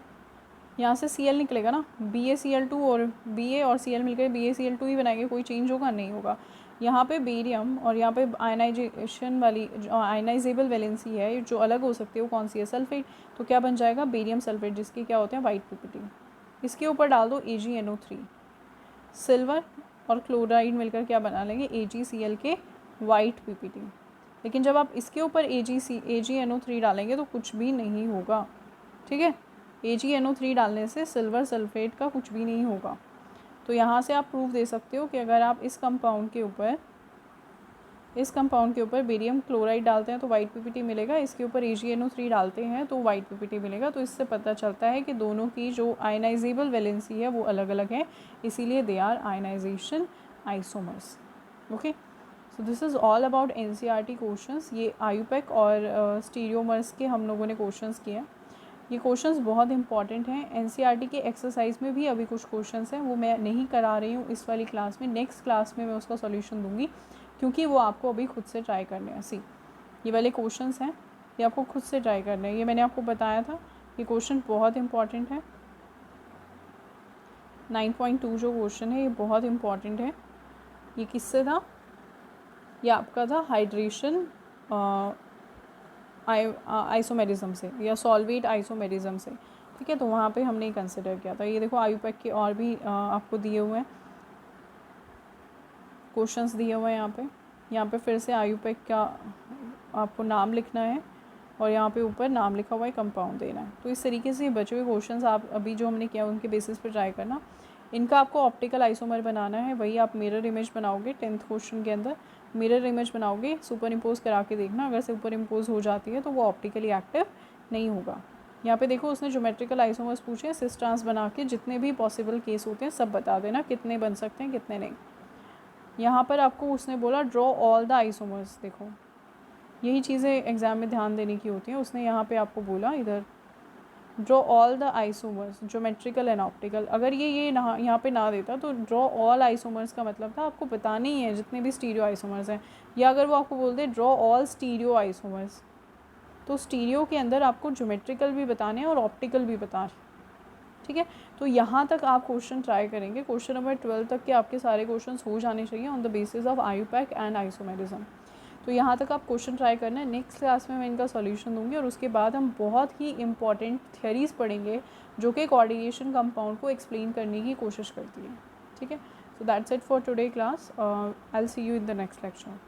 A: यहाँ से Cl निकलेगा ना, BaCl2 और Ba और Cl मिलकर BaCl2 ही बनाएंगे, कोई चेंज होगा नहीं होगा। यहाँ पे बेरियम और यहाँ पे आयनाइजेशन वाली आयनाइजेबल वैलेंसी है जो अलग हो सकती है, वो कौन सी है, सल्फेट। तो क्या बन जाएगा, बेरियम सल्फेट, जिसके क्या होते हैं वाइट PPT। इसके ऊपर डाल दो AgNO3, सिल्वर और क्लोराइड मिलकर क्या बना लेंगे, AgCl के वाइट PPT। लेकिन जब आप इसके ऊपर AgNO3 डालेंगे तो कुछ भी नहीं होगा, ठीक है। AgNO3 डालने से सिल्वर सल्फेट का कुछ भी नहीं होगा। तो यहाँ से आप प्रूफ दे सकते हो कि अगर आप इस कंपाउंड के ऊपर बेरियम क्लोराइड डालते हैं तो वाइट PPT मिलेगा, इसके ऊपर AgNO3 डालते हैं तो वाइट PPT मिलेगा। तो इससे पता चलता है कि दोनों की जो आयनाइजेबल वैलेंसी है वो अलग अलग है, इसीलिए they are ionisation isomers. Okay, so this is all about NCERT questions. ये IUPAC और स्टीरियोमर्स के हम लोगों ने क्वेश्चंस किए हैं। ये क्वेश्चंस बहुत इंपॉर्टेंट हैं। NCERT के एक्सरसाइज में भी अभी कुछ क्वेश्चंस हैं, वो मैं नहीं करा रही हूँ इस वाली क्लास में, नेक्स्ट क्लास में मैं उसका सॉल्यूशन दूंगी, क्योंकि वो आपको अभी खुद से ट्राई करने हैं। सी ये वाले क्वेश्चंस हैं, ये आपको खुद से ट्राई करने हैं। ये मैंने आपको बताया था, ये क्वेश्चन बहुत इंपॉर्टेंट है। 9.2 जो क्वेश्चन है ये बहुत इंपॉर्टेंट है। ये किससे था, ये आपका था हाइड्रेशन आइसोमेरिज्म से या सॉल्वेट आइसोमेरिज्म से, ठीक है। तो वहाँ पे हमने कंसिडर किया था। ये देखो IUPAC के और भी आपको दिए हुए हैं क्वेश्चंस दिए हुए हैं यहाँ पे फिर से IUPAC का आपको नाम लिखना है और यहाँ पे ऊपर नाम लिखा हुआ है, कंपाउंड देना है। तो इस तरीके से बचे हुए क्वेश्चंस आप अभी जो हमने किया उनके बेसिस पे ट्राई करना। इनका आपको ऑप्टिकल आइसोमर बनाना है, वही आप मिरर इमेज बनाओगे 10th क्वेश्चन के अंदर। मिरर इमेज बनाओगे, सुपर इम्पोज करा के देखना, अगर सुपर इम्पोज हो जाती है तो वो ऑप्टिकली एक्टिव नहीं होगा। यहाँ पे देखो उसने ज्योमेट्रिकल आइसोमर्स पूछे हैं, सिस ट्रांस बना के जितने भी पॉसिबल केस होते हैं सब बता देना, कितने बन सकते हैं कितने नहीं। यहाँ पर आपको उसने बोला ड्रॉ ऑल द आइसोमर्स, देखो यही चीज़ें एग्ज़ाम में ध्यान देने की होती हैं। उसने यहाँ पे आपको बोला इधर draw all the isomers geometrical and optical. अगर ये यहाँ पे ना देता तो ड्रॉ ऑल आइसोमर्स का मतलब था आपको बताना ही है जितने भी स्टीरियो आइसोमर्स हैं, या अगर वो आपको बोल they draw all stereo isomers, तो स्टीरियो के अंदर आपको ज्योमेट्रिकल भी बताने हैं और ऑप्टिकल भी बताने, ठीक है। तो यहाँ तक आप क्वेश्चन ट्राई करेंगे, क्वेश्चन नंबर 12 तक के आपके सारे क्वेश्चन हो जाने चाहिए on the basis of IUPAC and isomerism. तो यहाँ तक आप क्वेश्चन ट्राई करना है। नेक्स्ट क्लास में मैं इनका सॉल्यूशन दूंगी और उसके बाद हम बहुत ही इंपॉर्टेंट थियरीज़ पढ़ेंगे जो कि कोऑर्डिनेशन कंपाउंड को एक्सप्लेन करने की कोशिश करती है। ठीक है, so that's it for today class. I will see you in the next lecture.